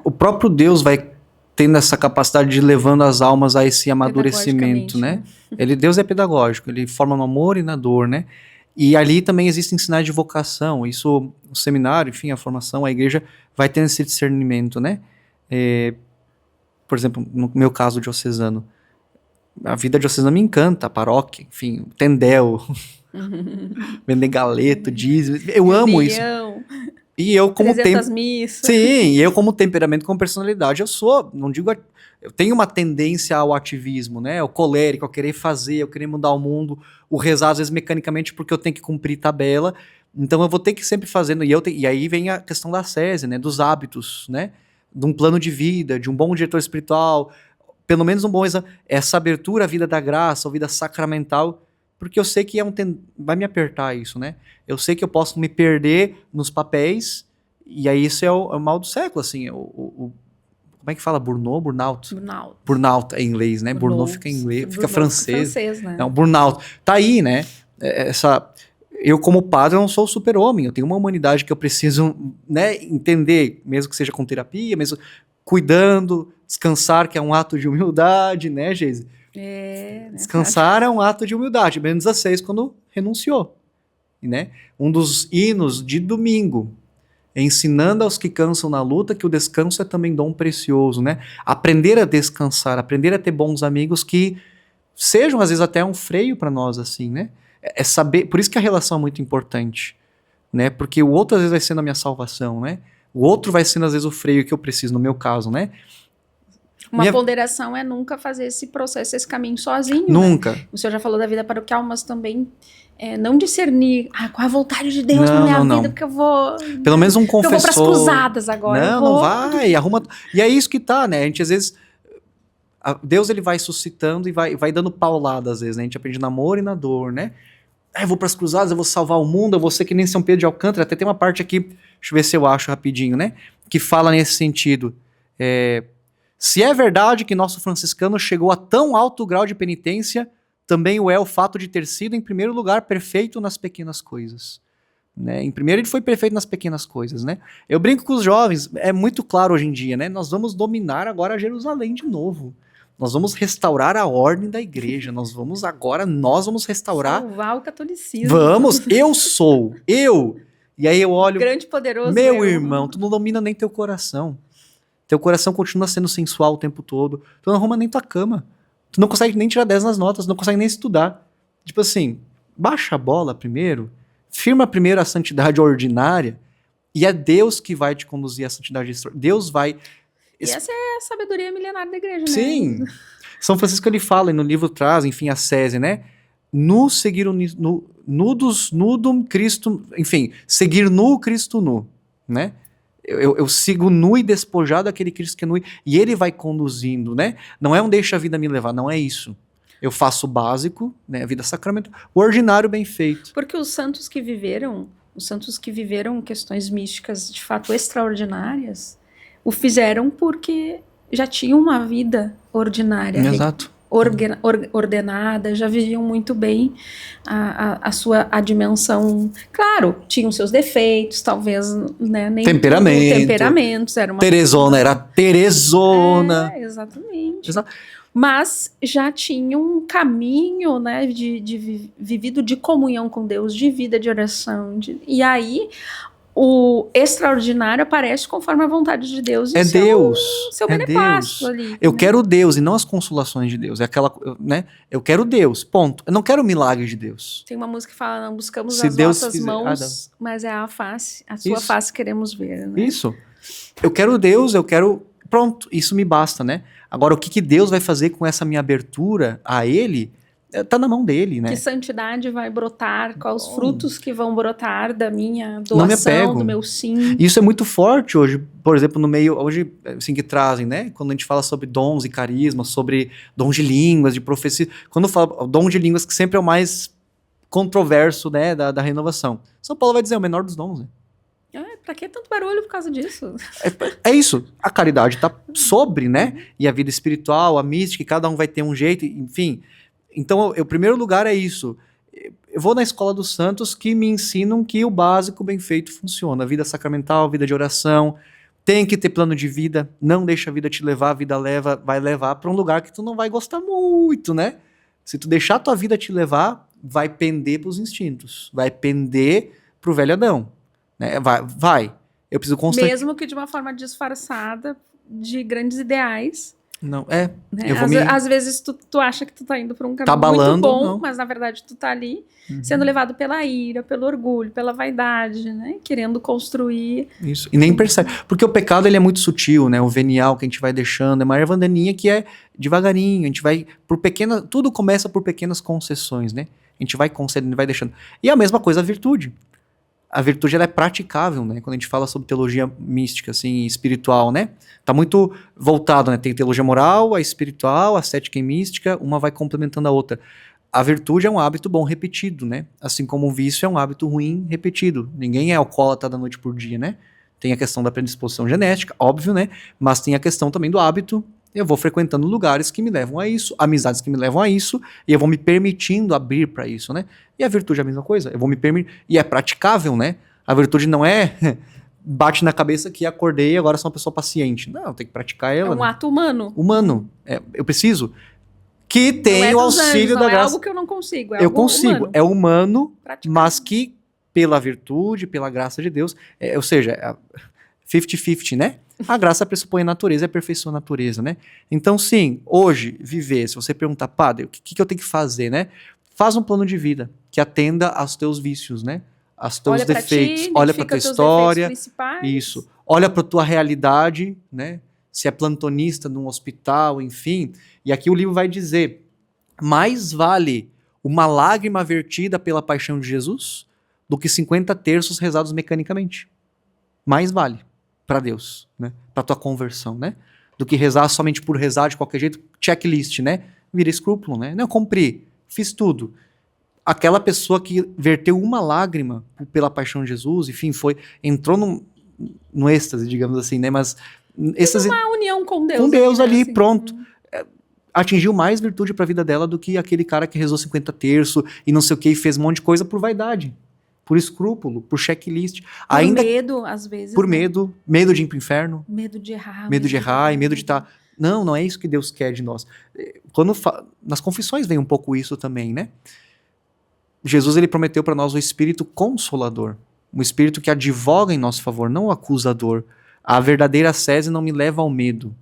o próprio Deus vai tendo essa capacidade de levando as almas a esse amadurecimento, né? Deus é pedagógico, ele forma no amor e na dor, né? E ali também existem sinais de vocação, isso, o seminário, enfim, a formação, a igreja vai tendo esse discernimento, né? Por exemplo, no meu caso diocesano, a vida diocesana me encanta, a paróquia, enfim, o tendel, vender galeto, dízimo, eu amo isso. E eu como missas. Sim, e eu como temperamento, como personalidade, eu tenho uma tendência ao ativismo, né? O colérico, a querer fazer, eu querer mudar o mundo, o rezar às vezes mecanicamente porque eu tenho que cumprir tabela. Então eu vou ter que sempre fazendo, e aí vem a questão da ascese, né? Dos hábitos, né? De um plano de vida, de um bom diretor espiritual, pelo menos um bom exame, essa abertura à vida da graça, à vida sacramental, porque eu sei que vai me apertar isso, né? Eu sei que eu posso me perder nos papéis, e aí isso é o mal do século, assim, como é que fala? Burnout? Burnout é em inglês, né? Burnout fica em inglês, fica francês. Né? Não, burnout. Tá aí, né? Eu, como padre, não sou super-homem. Eu tenho uma humanidade que eu preciso, né, entender, mesmo que seja com terapia, mesmo cuidando, descansar, que é um ato de humildade, né, Geise? Descansar é um ato de humildade. Bento XVI, quando renunciou. Né? Um dos hinos de domingo, ensinando aos que cansam na luta que o descanso é também dom precioso, né? Aprender a descansar, aprender a ter bons amigos que sejam, às vezes, até um freio para nós, assim, né? É saber, por isso que a relação é muito importante, né? Porque o outro, às vezes, vai sendo a minha salvação, né? O outro vai sendo, às vezes, o freio que eu preciso, no meu caso, né? Uma ponderação é nunca fazer esse processo, esse caminho sozinho. Nunca. Né? O senhor já falou da vida paroquial, mas também não discernir qual a vontade de Deus na minha vida, porque eu vou... Pelo menos um confessor. Eu vou pras cruzadas agora. Não vai, arruma... E é isso que tá, né? A gente, às vezes... Deus, ele vai suscitando e vai dando paulada, às vezes, né? A gente aprende na amor e na dor, né? Eu vou pras cruzadas, eu vou salvar o mundo, eu vou ser que nem São Pedro de Alcântara. Até tem uma parte aqui, deixa eu ver se eu acho rapidinho, né? Que fala nesse sentido. Se é verdade que nosso franciscano chegou a tão alto grau de penitência, também o fato de ter sido, em primeiro lugar, perfeito nas pequenas coisas. Né? Em primeiro, ele foi perfeito nas pequenas coisas. Né? Eu brinco com os jovens, é muito claro hoje em dia, né? Nós vamos dominar agora Jerusalém de novo. Nós vamos restaurar a ordem da igreja. Nós vamos restaurar... Salvar o catolicismo. Vamos, eu. E aí eu olho... Grande, poderoso. Meu irmão, tu não domina nem teu coração. Teu coração continua sendo sensual o tempo todo. Tu não arruma nem tua cama. Tu não consegue nem tirar 10 nas notas, não consegue nem estudar. Tipo assim, baixa a bola primeiro, firma primeiro a santidade ordinária, e é Deus que vai te conduzir à santidade extraordinária. Deus vai... E essa é a sabedoria milenar da igreja, né? Sim. São Francisco, ele fala, e no livro traz, enfim, a Sese, né? Nudum Christum, enfim, seguir nu Cristo nu, né? Eu sigo nu e despojado aquele Cristo que é nu, e ele vai conduzindo, né? Não é um deixa a vida me levar, não é isso. Eu faço o básico, né? A vida sacramental, o ordinário bem feito. Porque os santos que viveram questões místicas de fato extraordinárias, o fizeram porque já tinham uma vida ordinária. Exato. Ordenada, já viviam muito bem a dimensão. Claro, tinham seus defeitos, talvez, né, nem temperamentos. Era uma Teresona, era Teresona. Exatamente. Mas já tinha um caminho, né, de vivido de comunhão com Deus, de vida de oração. E aí o extraordinário aparece conforme a vontade de Deus e seu beneplácito ali. Eu quero Deus e não as consolações de Deus. É aquela, né? Eu quero Deus, ponto. Eu não quero o milagre de Deus. Tem uma música que fala, não buscamos as nossas mãos, mas é a sua face queremos ver. Né? Isso. Eu quero Deus, pronto, isso me basta, né? Agora, o que Deus vai fazer com essa minha abertura a Ele, tá na mão dele, né? Que santidade vai brotar, quais os frutos que vão brotar da minha doação, do meu sim. Isso é muito forte hoje, por exemplo, no meio, hoje, assim, que trazem, né? Quando a gente fala sobre dons e carismas, sobre dons de línguas, de profecia, quando fala dom de línguas, que sempre é o mais controverso, né, da renovação. São Paulo vai dizer, é o menor dos dons, né? Pra que tanto barulho por causa disso? É isso, a caridade tá sobre, né? E a vida espiritual, a mística, cada um vai ter um jeito, enfim... Então, o primeiro lugar é isso. Eu vou na escola dos santos que me ensinam que o básico bem feito funciona. Vida sacramental, vida de oração, tem que ter plano de vida, não deixa a vida te levar, a vida vai levar para um lugar que tu não vai gostar muito, né? Se tu deixar a tua vida te levar, vai pender pros instintos, vai pender pro velho Adão, né? Vai. Eu preciso Mesmo que de uma forma disfarçada de grandes ideais. Não, né? Às vezes tu acha que tu tá indo pra um caminho muito bom, não. Mas na verdade tu tá ali sendo levado pela ira, pelo orgulho, pela vaidade, né? Querendo construir. Isso, e nem percebe. Porque o pecado, ele é muito sutil, né? O venial que a gente vai deixando, é uma erva daninha que é devagarinho, a gente vai por pequenas... Tudo começa por pequenas concessões, né? A gente vai concedendo e vai deixando. E a mesma coisa a virtude. A virtude, ela é praticável, né? Quando a gente fala sobre teologia mística, assim, espiritual, né? Tá muito voltado, né? Tem teologia moral, a espiritual, a cética e mística, uma vai complementando a outra. a virtude é um hábito bom repetido, né? Assim como o vício é um hábito ruim repetido. Ninguém é alcoólatra da noite por dia, né? Tem a questão da predisposição genética, óbvio, né? Mas tem a questão também do hábito. Eu vou frequentando lugares que me levam a isso, amizades que me levam a isso, e eu vou me permitindo abrir para isso, né? E a virtude é a mesma coisa. Eu vou me permitir. E é praticável, né? A virtude não é bate na cabeça que acordei e agora sou uma pessoa paciente. Não, tem que praticar ela. É um ato humano. Humano. Eu preciso. Que Não tem é o dos auxílio anjos, da não é graça. algo que eu não consigo, é Eu algo consigo. humano. É humano, Praticável. mas que pela virtude, pela graça de Deus, ou seja, 50-50, né? A graça pressupõe a natureza e aperfeiçoa a natureza, né? Então, sim, hoje, viver, se você perguntar, padre, o que eu tenho que fazer, né? Faz um plano de vida que atenda aos teus vícios, né? Aos teus Olha pra defeitos. ti, Olha pra tua identifica teus história. defeitos principais. Isso. Olha pra tua realidade, né? Se é plantonista num hospital, enfim. E aqui o livro vai dizer, mais vale uma lágrima vertida pela paixão de Jesus do que 50 terços rezados mecanicamente. Mais vale para Deus, né? Para tua conversão, né? Do que rezar somente por rezar de qualquer jeito, checklist, né? Vira escrúpulo, né? Não, cumpri, fiz tudo. Aquela pessoa que verteu uma lágrima pela paixão de Jesus, enfim, entrou no êxtase, digamos assim, né? Mas êxtase Uma união com Deus. com Deus ali, assim. pronto. Atingiu mais virtude para a vida dela do que aquele cara que rezou 50 terços e não sei o que, e fez um monte de coisa por vaidade, por escrúpulo, por checklist. Por medo, às vezes. Por né? medo de ir pro inferno. Medo de errar. Medo de errar e medo de estar... Não é isso que Deus quer de nós. Nas confissões vem um pouco isso também, né? Jesus, ele prometeu para nós o Espírito Consolador, um Espírito que advoga em nosso favor, não o acusador. A verdadeira ascese não me leva ao medo,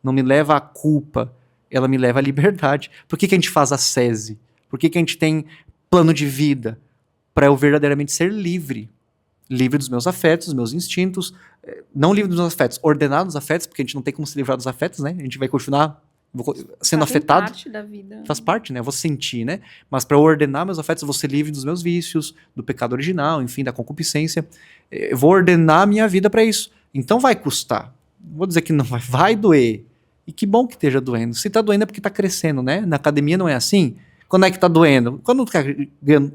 não me leva à culpa, ela me leva à liberdade. Por que a gente faz ascese? Por que a gente tem plano de vida? Para eu verdadeiramente ser livre. Livre dos meus afetos, dos meus instintos. Não livre dos meus afetos, ordenado dos afetos, porque a gente não tem como se livrar dos afetos, né? A gente vai continuar sendo afetado. Faz parte da vida. Faz parte, né? Eu vou sentir, né? Mas para eu ordenar meus afetos, eu vou ser livre dos meus vícios, do pecado original, enfim, da concupiscência. Eu vou ordenar a minha vida para isso. Então vai custar. Não vou dizer que não vai doer. E que bom que esteja doendo. Se tá doendo é porque tá crescendo, né? Na academia não é assim. Quando é que tá doendo? Quando tá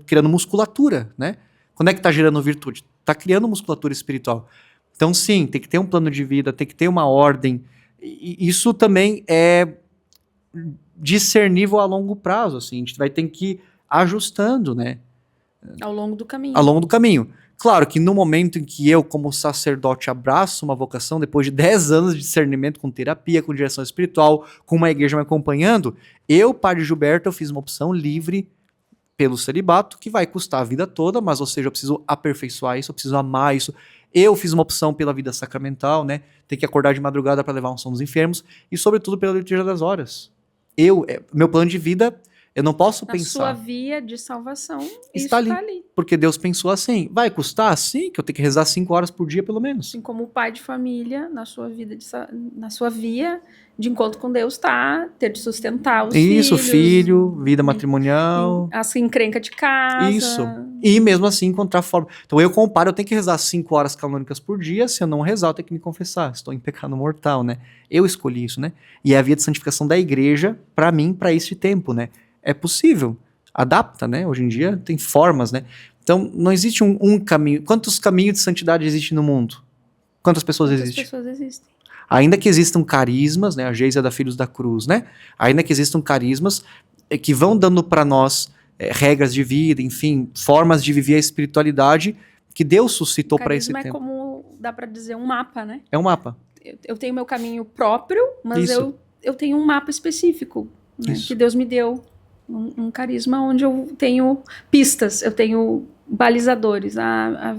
criando musculatura, né? Quando é que tá gerando virtude? Tá criando musculatura espiritual. Então, sim, tem que ter um plano de vida, tem que ter uma ordem. E isso também é discernível a longo prazo, assim. A gente vai ter que ir ajustando, né? Ao longo do caminho. Ao longo do caminho. Claro que no momento em que eu, como sacerdote, abraço uma vocação, depois de 10 anos de discernimento com terapia, com direção espiritual, com uma igreja me acompanhando, eu, padre Gilberto, eu fiz uma opção livre pelo celibato, que vai custar a vida toda, mas, ou seja, eu preciso aperfeiçoar isso, eu preciso amar isso. Eu fiz uma opção pela vida sacramental, né? Tem que acordar de madrugada para levar a unção dos enfermos, e sobretudo pela liturgia das horas. Meu plano de vida, eu não posso pensar. Na sua via de salvação, está isso ali. está ali. Porque Deus pensou assim, vai custar? Sim, que eu tenho que rezar 5 horas por dia, pelo menos. Assim como o pai de família, na sua vida, na sua via de encontro com Deus, ter de sustentar os filhos. Isso, filho, vida matrimonial. As encrenca de casa. Isso. E mesmo assim encontrar forma. Então eu comparo, eu tenho que rezar 5 horas canônicas por dia, se eu não rezar eu tenho que me confessar, estou em pecado mortal, né? Eu escolhi isso, né? E é a via de santificação da igreja, para mim, para este tempo, né? É possível, adapta, né? Hoje em dia tem formas, né? Então não existe um caminho. Quantos caminhos de santidade existem no mundo? Quantas pessoas existem? Quantas pessoas existem? Ainda que existam carismas, né? A Geisa da Filhos da Cruz, né? Ainda que existam carismas que vão dando para nós regras de vida, enfim, formas de viver a espiritualidade que Deus suscitou para esse tempo. Carisma é como, dá para dizer, um mapa, né? É um mapa. Eu tenho meu caminho próprio, mas eu tenho um mapa específico, né, que Deus me deu. Um carisma onde eu tenho pistas, eu tenho balizadores. A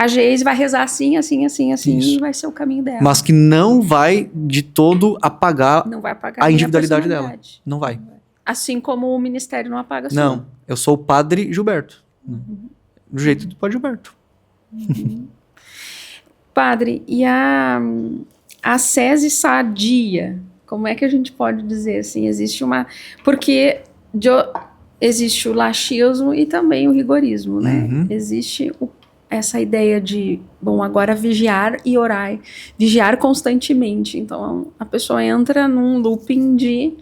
Geise vai rezar assim, assim, assim, assim, e vai ser o caminho dela. Mas que não vai de todo apagar, a individualidade dela. Não vai. Assim como o ministério não apaga a sua. Não, eu sou o padre Gilberto. Do jeito do padre Gilberto. Padre, e a ascese sadia, como é que a gente pode dizer assim? Existe uma... Porque existe o laxismo e também o rigorismo, né? Existe essa ideia de, bom, agora vigiar e orar. Vigiar constantemente. Então, a pessoa entra num looping de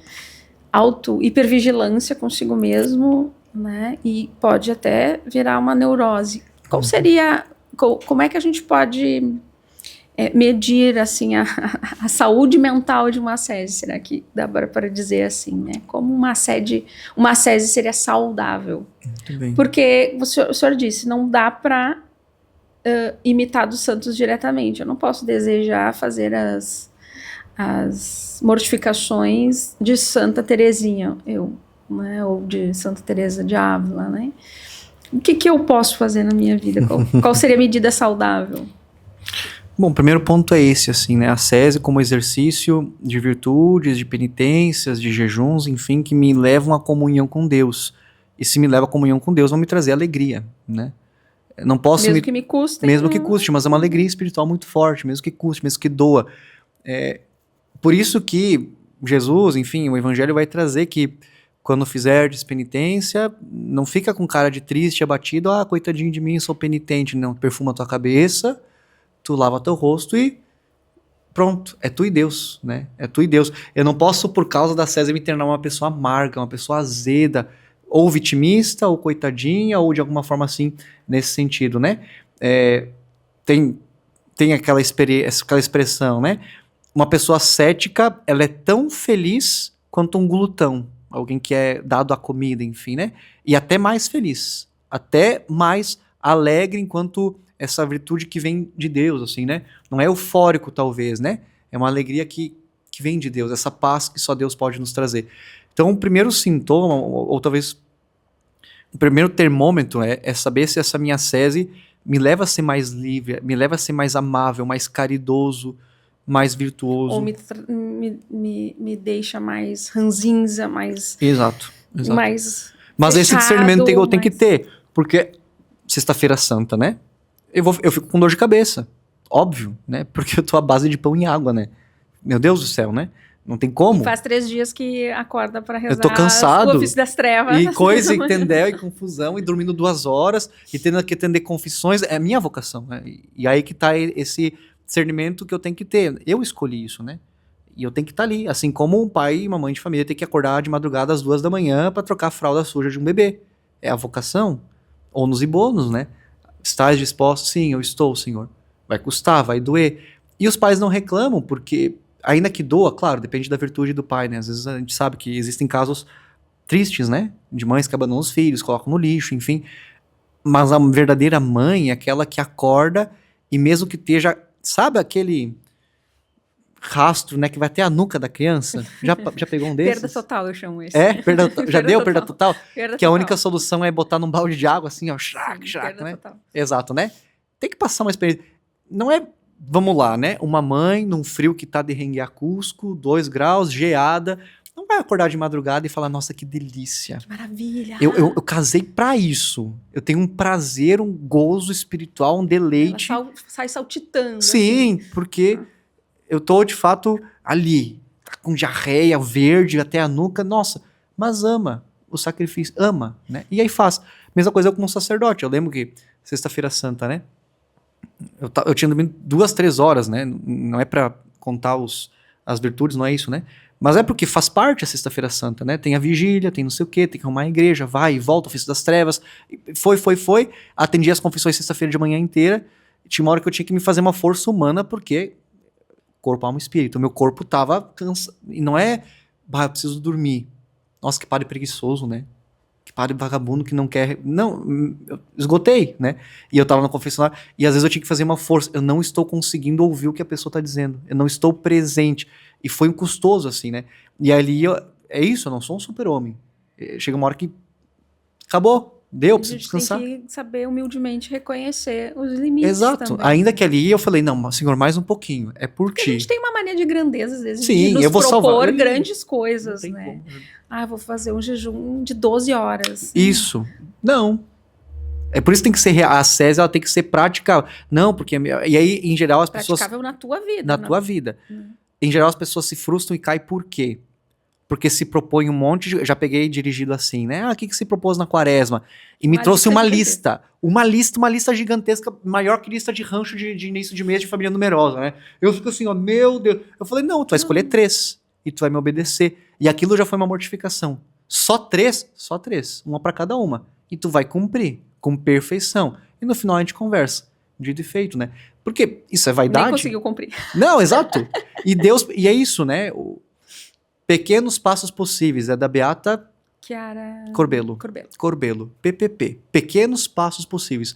hipervigilância consigo mesmo, né? E pode até virar uma neurose. Qual seria, como é que a gente pode medir assim a saúde mental de uma ascese? Será que dá para dizer assim, né? Como uma ascese seria saudável? Muito bem. Porque o senhor disse, não dá para imitar dos santos diretamente. Eu não posso desejar fazer as mortificações de Santa Teresinha, né, ou de Santa Teresa de Ávila, né? O que eu posso fazer na minha vida? Qual seria a medida saudável? Bom, o primeiro ponto é esse, assim, né? A ascese como exercício de virtudes, de penitências, de jejuns, enfim, que me levam à comunhão com Deus. E se me leva à comunhão com Deus, vão me trazer alegria, né? Não posso mesmo que me custe. Mesmo que custe, mas é uma alegria espiritual muito forte, mesmo que custe, mesmo que doa. Por isso que Jesus, enfim, o Evangelho vai trazer que quando fizerdes penitência, não fica com cara de triste, abatido, coitadinho de mim, sou penitente. Não, perfuma tua cabeça, tu lava teu rosto e pronto, é tu e Deus, né? É tu e Deus. Eu não posso, por causa da ascese, me tornar uma pessoa amarga, uma pessoa azeda, ou vitimista, ou coitadinha, ou de alguma forma assim, nesse sentido, né? Tem aquela expressão, né? Uma pessoa cética, ela é tão feliz quanto um glutão, alguém que é dado à comida, enfim, né? E até mais feliz, até mais alegre enquanto essa virtude que vem de Deus, assim, né? Não é eufórico, talvez, né? É uma alegria que vem de Deus, essa paz que só Deus pode nos trazer. Então, o primeiro sintoma, ou talvez o primeiro termômetro é saber se essa minha ascese me leva a ser mais livre, me leva a ser mais amável, mais caridoso, mais virtuoso. Ou me deixa mais ranzinza, mais... Exato. Mais mas fechado, esse discernimento eu tenho que ter, porque Sexta-feira Santa, né? Eu fico com dor de cabeça, óbvio, né? Porque eu tô à base de pão e água, né? Meu Deus do céu, né? Não tem como. E faz 3 dias que acorda para rezar. Eu tô cansado. O ofício das trevas. E coisa, e tendel, e confusão, e dormindo 2 horas, e tendo que atender confissões. É a minha vocação, né? E aí que tá esse discernimento que eu tenho que ter. Eu escolhi isso, né? E eu tenho que estar ali. Assim como um pai e uma mãe de família tem que acordar de madrugada às 2 da manhã para trocar a fralda suja de um bebê. É a vocação. Ônus e bônus, né? Estás disposto? Sim, eu estou, Senhor. Vai custar, vai doer. E os pais não reclamam, porque... Ainda que doa, claro, depende da virtude do pai, né? Às vezes a gente sabe que existem casos tristes, né? De mães que abandonam os filhos, colocam no lixo, enfim. Mas a verdadeira mãe é aquela que acorda e mesmo que esteja... Sabe aquele rastro, né? Que vai até a nuca da criança? Já pegou um desses? Perda total, eu chamo esse. Já deu perda total? Perda que total. A única solução é botar num balde de água, assim, ó. Né? Total. Exato, né? Tem que passar uma experiência. Não é... Vamos lá, né? Uma mãe num frio que tá de Renguiacusco, 2 graus, geada, não vai acordar de madrugada e falar, nossa, que delícia. Que maravilha. Eu casei pra isso. Eu tenho um prazer, um gozo espiritual, um deleite. Ela sai saltitando. Sim, assim. porque eu tô, de fato, ali, tá com diarreia, verde até a nuca, nossa, mas ama o sacrifício, ama, né? E aí faz. Mesma coisa com um sacerdote. Eu lembro que Sexta-feira Santa, né? Eu tinha dormido 2, 3 horas, né? Não é pra contar as virtudes, não é isso, né? Mas é porque faz parte a Sexta-feira Santa, né? Tem a vigília, tem não sei o quê, tem que arrumar a igreja, vai e volta, ofício das trevas. Foi. Atendi as confissões sexta-feira de manhã inteira. Tinha uma hora que eu tinha que me fazer uma força humana, porque corpo, alma e espírito. O meu corpo tava cansado. E não é, eu preciso dormir. Nossa, que padre preguiçoso, né? Que padre vagabundo que não quer... Não, eu esgotei, né? E eu tava no confessionário e às vezes eu tinha que fazer uma força. Eu não estou conseguindo ouvir o que a pessoa tá dizendo. Eu não estou presente. E foi um custoso, assim, né? E ali, é isso, eu não sou um super-homem. Chega uma hora que acabou, deu, preciso descansar. A gente tem que saber humildemente reconhecer os limites. Exato. Também. Ainda que ali eu falei, não, Senhor, mais um pouquinho. É por ti. A gente tem uma mania de grandeza, às vezes, sim, de nos eu vou propor salvar. grandes coisas, Não tem né? como. Vou fazer um jejum de 12 horas. Isso. Não. É por isso que tem que ser a ascese, ela tem que ser prática. Não, porque... E aí, em geral, as pessoas... Praticável na tua vida. Na tua vida. Em geral, as pessoas se frustram e caem por quê? Porque se propõe um monte de... Já peguei dirigido assim, né? O que se propôs na quaresma? E me trouxe uma lista. Uma lista gigantesca, maior que lista de rancho de início de mês de família numerosa, né? Eu fico assim, ó, meu Deus. Eu falei, não, tu vai escolher 3. e tu vai me obedecer. E aquilo já foi uma mortificação. Só três, uma para cada uma. E tu vai cumprir, com perfeição. E no final a gente conversa, dito e feito, né? Porque isso é vaidade. Nem conseguiu cumprir. Não, exato. E é isso, né? Pequenos passos possíveis, é da Beata Chiara Corbelo, PPP. Pequenos passos possíveis.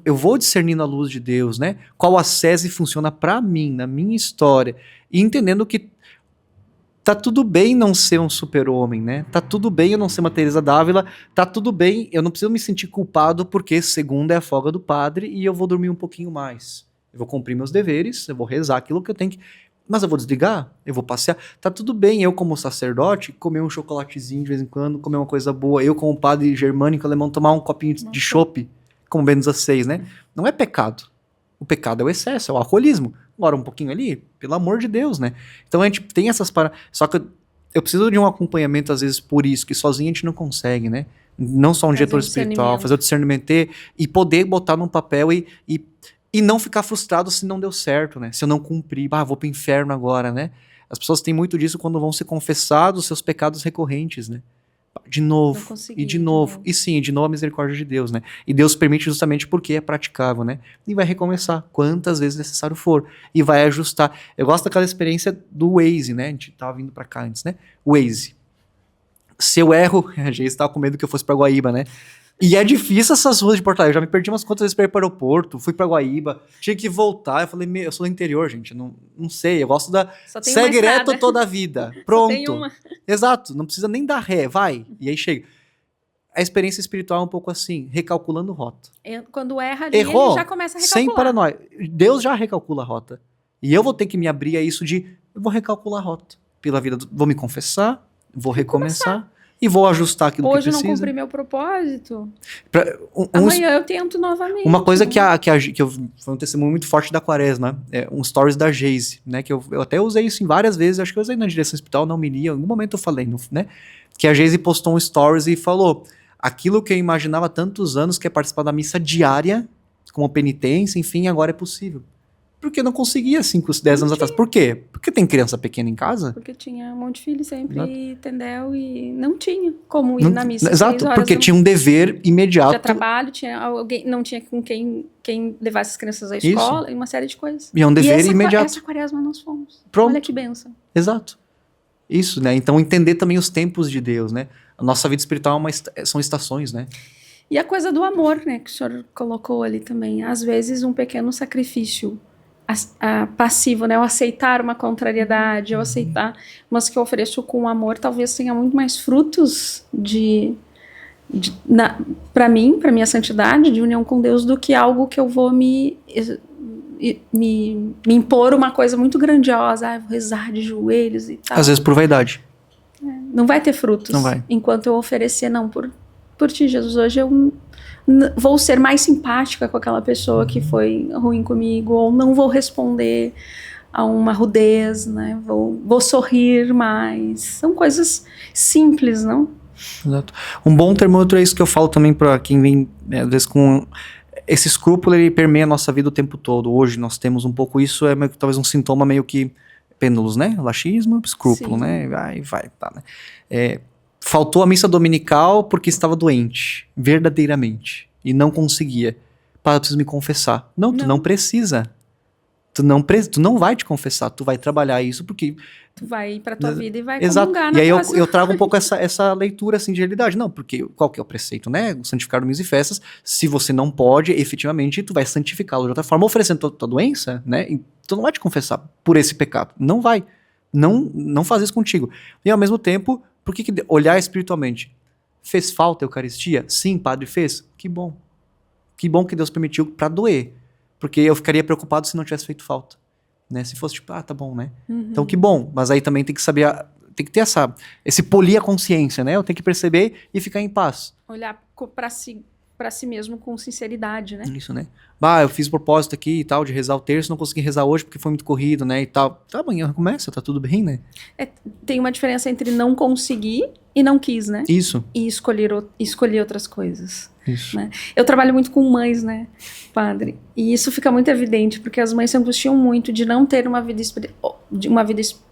Eu vou discernindo a luz de Deus, né? Qual ascese funciona pra mim, na minha história. E entendendo que tá tudo bem não ser um super-homem, né? Tá tudo bem eu não ser uma Teresa d'Ávila. Tá tudo bem, eu não preciso me sentir culpado porque segunda é a folga do padre e eu vou dormir um pouquinho mais. Eu vou cumprir meus deveres, eu vou rezar aquilo que eu tenho que... Mas eu vou desligar, eu vou passear. Tá tudo bem eu, como sacerdote, comer um chocolatezinho de vez em quando, comer uma coisa boa. Eu, como padre germânico alemão, tomar um copinho de chopp, como Bento XVI, né? Não é pecado. O pecado é o excesso, é o alcoolismo. Agora, um pouquinho ali, pelo amor de Deus, né? Então a gente tem essas paradas. Só que eu preciso de um acompanhamento, às vezes, por isso, que sozinho a gente não consegue, né? Não só um diretor espiritual, fazer o discernimento e poder botar num papel e não ficar frustrado se não deu certo, né? Se eu não cumprir, vou pro inferno agora, né? As pessoas têm muito disso quando vão ser confessados os seus pecados recorrentes, né? De novo, e de novo. E sim, de novo a misericórdia de Deus, né? E Deus permite justamente porque é praticável, né? E vai recomeçar quantas vezes necessário for. E vai ajustar. Eu gosto daquela experiência do Waze, né? A gente tava vindo pra cá antes, né? Waze. Se eu erro, a gente estava com medo que eu fosse pra Guaíba, né? E é difícil essas ruas de Porto Alegre. Eu já me perdi umas quantas vezes pra ir para o aeroporto, fui pra Guaíba, tinha que voltar. Eu falei, eu sou do interior, gente, não sei. Eu gosto da... Segue reto toda a vida. Pronto. Só tem uma. Exato, não precisa nem dar ré, vai. E aí chega. A experiência espiritual é um pouco assim, recalculando rota. Quando erra ali, ele já começa a recalcular. Sem paranoia. Deus já recalcula a rota. E eu vou ter que me abrir a isso de, eu vou recalcular a rota. Pela vida, vou me confessar, vou recomeçar. E vou ajustar aquilo que precisa. Hoje não cumpri meu propósito. Amanhã eu tento novamente. Uma coisa que foi um testemunho muito forte da Quaresma, um stories da Geise, né? Que eu até usei isso em várias vezes, acho que eu usei na direção espiritual, não me li, em algum momento eu falei, né? Que a Geise postou um stories e falou, aquilo que eu imaginava há tantos anos, que é participar da missa diária, como penitência, enfim, agora é possível. Porque eu não conseguia 5, 10 anos atrás. Por quê? Porque tem criança pequena em casa? Porque tinha um monte de filho sempre, entendeu? E não tinha como ir na missa. Exato, porque tinha um dever imediato. Tinha trabalho, tinha alguém, não tinha com quem levasse as crianças à escola, e uma série de coisas. E é um dever imediato. Essa Quaresma nós fomos. Pronto. Olha que bênção. Exato. Isso, né? Então entender também os tempos de Deus, né? A nossa vida espiritual são estações, né? E a coisa do amor, né? Que o senhor colocou ali também. Às vezes um pequeno sacrifício passivo, né? Eu aceitar uma contrariedade, eu aceitar, mas que eu ofereço com amor, talvez tenha muito mais frutos para mim, para minha santidade, de união com Deus, do que algo que eu vou me impor uma coisa muito grandiosa, vou rezar de joelhos e tal. Às vezes por vaidade. Não vai ter frutos. Não vai. Enquanto eu oferecer, não, por ti, Jesus, hoje eu vou ser mais simpática com aquela pessoa que foi ruim comigo, ou não vou responder a uma rudez, né? Vou sorrir mais. São coisas simples, não? Exato. Um bom termômetro é isso que eu falo também para quem vem, às vezes, com esse escrúpulo, ele permeia a nossa vida o tempo todo. Hoje nós temos um pouco isso, talvez um sintoma meio que pêndulos, né? Laxismo, escrúpulo, sim, né? Vai, tá, né? Faltou a missa dominical porque estava doente, verdadeiramente, e não conseguia. Eu preciso me confessar. Não, tu não precisa. Tu não vai te confessar, tu vai trabalhar isso porque... Tu vai ir pra tua vida e vai exato. Comungar na E aí eu trago um pouco essa leitura assim, de realidade. Não, porque qual que é o preceito, né? Santificar domingos e festas. Se você não pode, efetivamente, tu vai santificá-lo de outra forma, oferecendo tua doença, né? E tu não vai te confessar por esse pecado. Não vai. Não faz isso contigo. E ao mesmo tempo, por que olhar espiritualmente? Fez falta a Eucaristia? Sim, padre, fez. Que bom. Que bom que Deus permitiu pra doer. Porque eu ficaria preocupado se não tivesse feito falta. Né? Se fosse tipo, tá bom, né? Uhum. Então que bom. Mas aí também tem que saber, tem que ter esse polir a consciência, né? Eu tenho que perceber e ficar em paz. Olhar pra si mesmo com sinceridade, né? Isso, né? Eu fiz propósito aqui e tal, de rezar o terço, não consegui rezar hoje porque foi muito corrido, né? E tal. Tá, amanhã começa, tá tudo bem, né? Tem uma diferença entre não conseguir e não quis, né? Isso. E escolher outras coisas. Isso. Né? Eu trabalho muito com mães, né, padre? E isso fica muito evidente, porque as mães se angustiam muito de não ter uma vida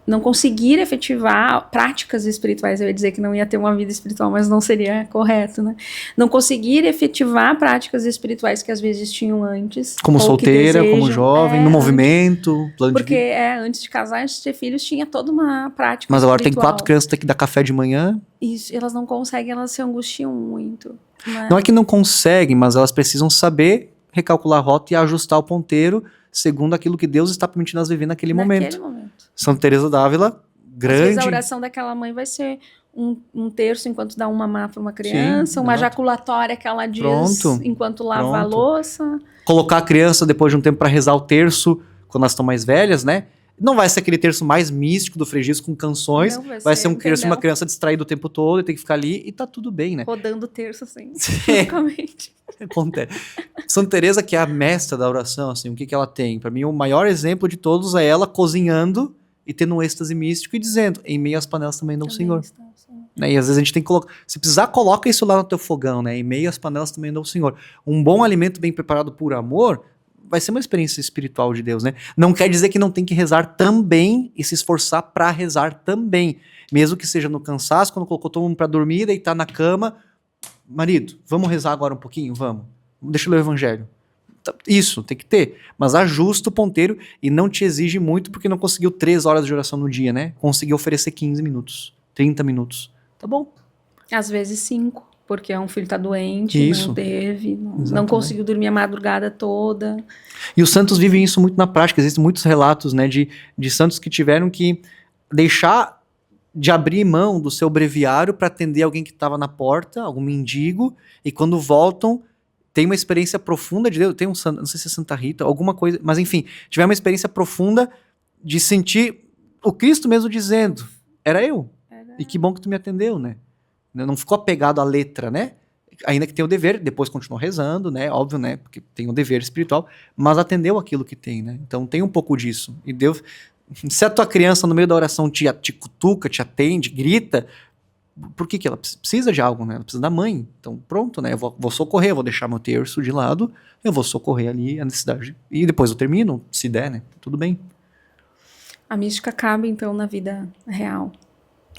não conseguir efetivar práticas espirituais, eu ia dizer que não ia ter uma vida espiritual, mas não seria correto, né? Não conseguir efetivar práticas espirituais que às vezes tinham antes. Como solteira, como jovem, no movimento, plano de porque vida. Antes de casar, antes de ter filhos, tinha toda uma prática Mas agora espiritual. tem 4 crianças que tem que dar café de manhã. Isso, elas não conseguem, elas se angustiam muito. Não é que não conseguem, mas elas precisam saber recalcular a rota e ajustar o ponteiro segundo aquilo que Deus está permitindo elas viver naquele momento. Santa Teresa d'Ávila, grande. Às vezes a oração daquela mãe vai ser um terço enquanto dá um mamar para uma criança, sim, uma jaculatória que ela diz enquanto lava a louça. Colocar a criança depois de um tempo para rezar o terço quando elas estão mais velhas, né? Não vai ser aquele terço mais místico do Frei Giso com canções, não, vai ser um terço, uma criança distraída o tempo todo e tem que ficar ali e tá tudo bem, né? Rodando o terço assim, basicamente. Acontece. Santa Teresa, que é a mestra da oração, assim, o que ela tem? Para mim, o maior exemplo de todos é ela cozinhando e tendo um êxtase místico e dizendo, em meio às panelas também dá o Senhor. Né? E às vezes a gente tem que colocar, se precisar, coloca isso lá no teu fogão, né? Em meio às panelas também dá o Senhor. Um bom alimento bem preparado por amor vai ser uma experiência espiritual de Deus, né? Não quer dizer que não tem que rezar também e se esforçar para rezar também. Mesmo que seja no cansaço, quando colocou todo mundo para dormir, deitar na cama. Marido, vamos rezar agora um pouquinho? Vamos. Deixa eu ler o evangelho. Isso, tem que ter. Mas ajusta o ponteiro e não te exige muito porque não conseguiu 3 horas de oração no dia, né? Conseguiu oferecer 15 minutos, 30 minutos. Tá bom. Às vezes 5. Porque um filho está doente, não teve, não conseguiu dormir a madrugada toda. E os santos vivem isso muito na prática. Existem muitos relatos, né, de santos que tiveram que deixar de abrir mão do seu breviário para atender alguém que estava na porta, algum mendigo, e quando voltam, tem uma experiência profunda de Deus. Tem um santo, não sei se é Santa Rita, alguma coisa, mas enfim, tiver uma experiência profunda de sentir o Cristo mesmo dizendo, era eu. E que bom que tu me atendeu, né? Não ficou apegado à letra, né? Ainda que tenha o dever, depois continuou rezando, né? Óbvio, né? Porque tem o dever espiritual, mas atendeu aquilo que tem, né? Então tem um pouco disso. E Deus, se a tua criança no meio da oração te cutuca, te atende, grita, por que ela precisa de algo, né? Ela precisa da mãe. Então pronto, né? Eu vou socorrer, eu vou deixar meu terço de lado, eu vou socorrer ali a necessidade. E depois eu termino, se der, né? Tudo bem. A mística cabe, então, na vida real.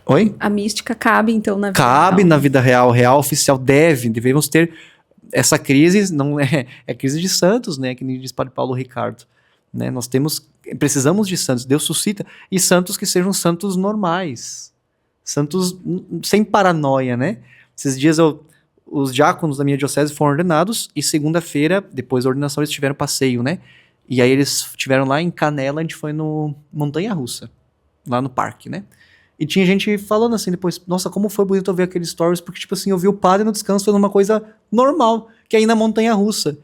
Oi? A mística cabe, então, na vida real. Cabe na vida real. Real oficial devemos ter essa crise, não é crise de santos, né? Que diz Padre Paulo Ricardo. Né? Nós precisamos de santos. Deus suscita. E santos que sejam santos normais. Santos sem paranoia, né? Esses dias os diáconos da minha diocese foram ordenados e segunda-feira, depois da ordenação, eles tiveram passeio, né? E aí eles estiveram lá em Canela, a gente foi no Montanha Russa, lá no parque, né? E tinha gente falando assim depois, nossa, como foi bonito eu ver aqueles stories, porque, tipo assim, eu vi o padre no descanso fazendo uma coisa normal, que é ir na montanha-russa.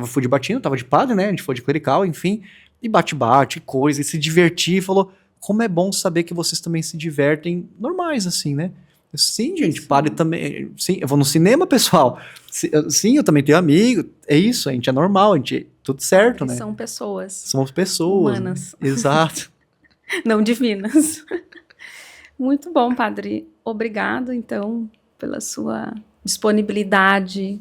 Fui de batina, tava de padre, né, a gente foi de clerical, enfim, e bate-bate, coisa, e se divertir, e falou, como é bom saber que vocês também se divertem normais, assim, né? Sim, gente, padre também, sim, eu vou no cinema, pessoal, sim, eu também tenho amigo, é isso, a gente é normal, a gente, tudo certo, né? São pessoas. Somos pessoas. Humanas. Né? Exato. Não divinas. Muito bom, padre. Obrigado, então, pela sua disponibilidade,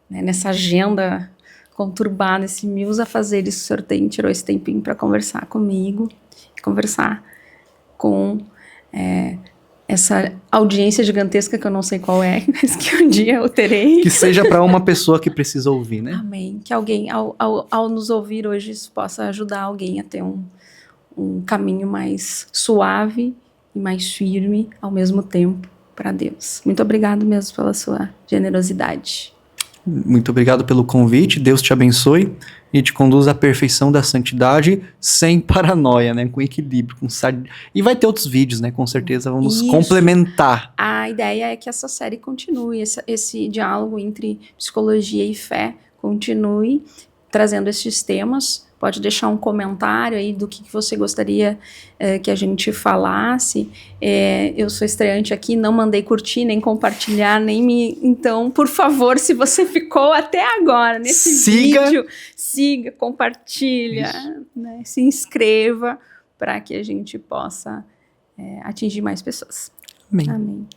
né, nessa agenda conturbada, esse mil afazeres que o senhor tem, tirou esse tempinho para conversar comigo, conversar com essa audiência gigantesca que eu não sei qual é, mas que um dia eu terei. Que seja para uma pessoa que precisa ouvir, né? Amém. Que alguém, ao nos ouvir hoje, isso possa ajudar alguém a ter um caminho mais suave e mais firme ao mesmo tempo para Deus. Muito obrigado mesmo pela sua generosidade. Muito obrigado pelo convite, Deus te abençoe e te conduza à perfeição da santidade sem paranoia, né? Com equilíbrio, e vai ter outros vídeos, né? Com certeza vamos complementar. A ideia é que essa série continue, esse diálogo entre psicologia e fé continue trazendo esses temas. Pode deixar um comentário aí do que você gostaria que a gente falasse. Eu sou estreante aqui, não mandei curtir, nem compartilhar, nem me... Então, por favor, se você ficou até agora nesse vídeo, siga, compartilha, né? Se inscreva para que a gente possa atingir mais pessoas. Amém. Amém.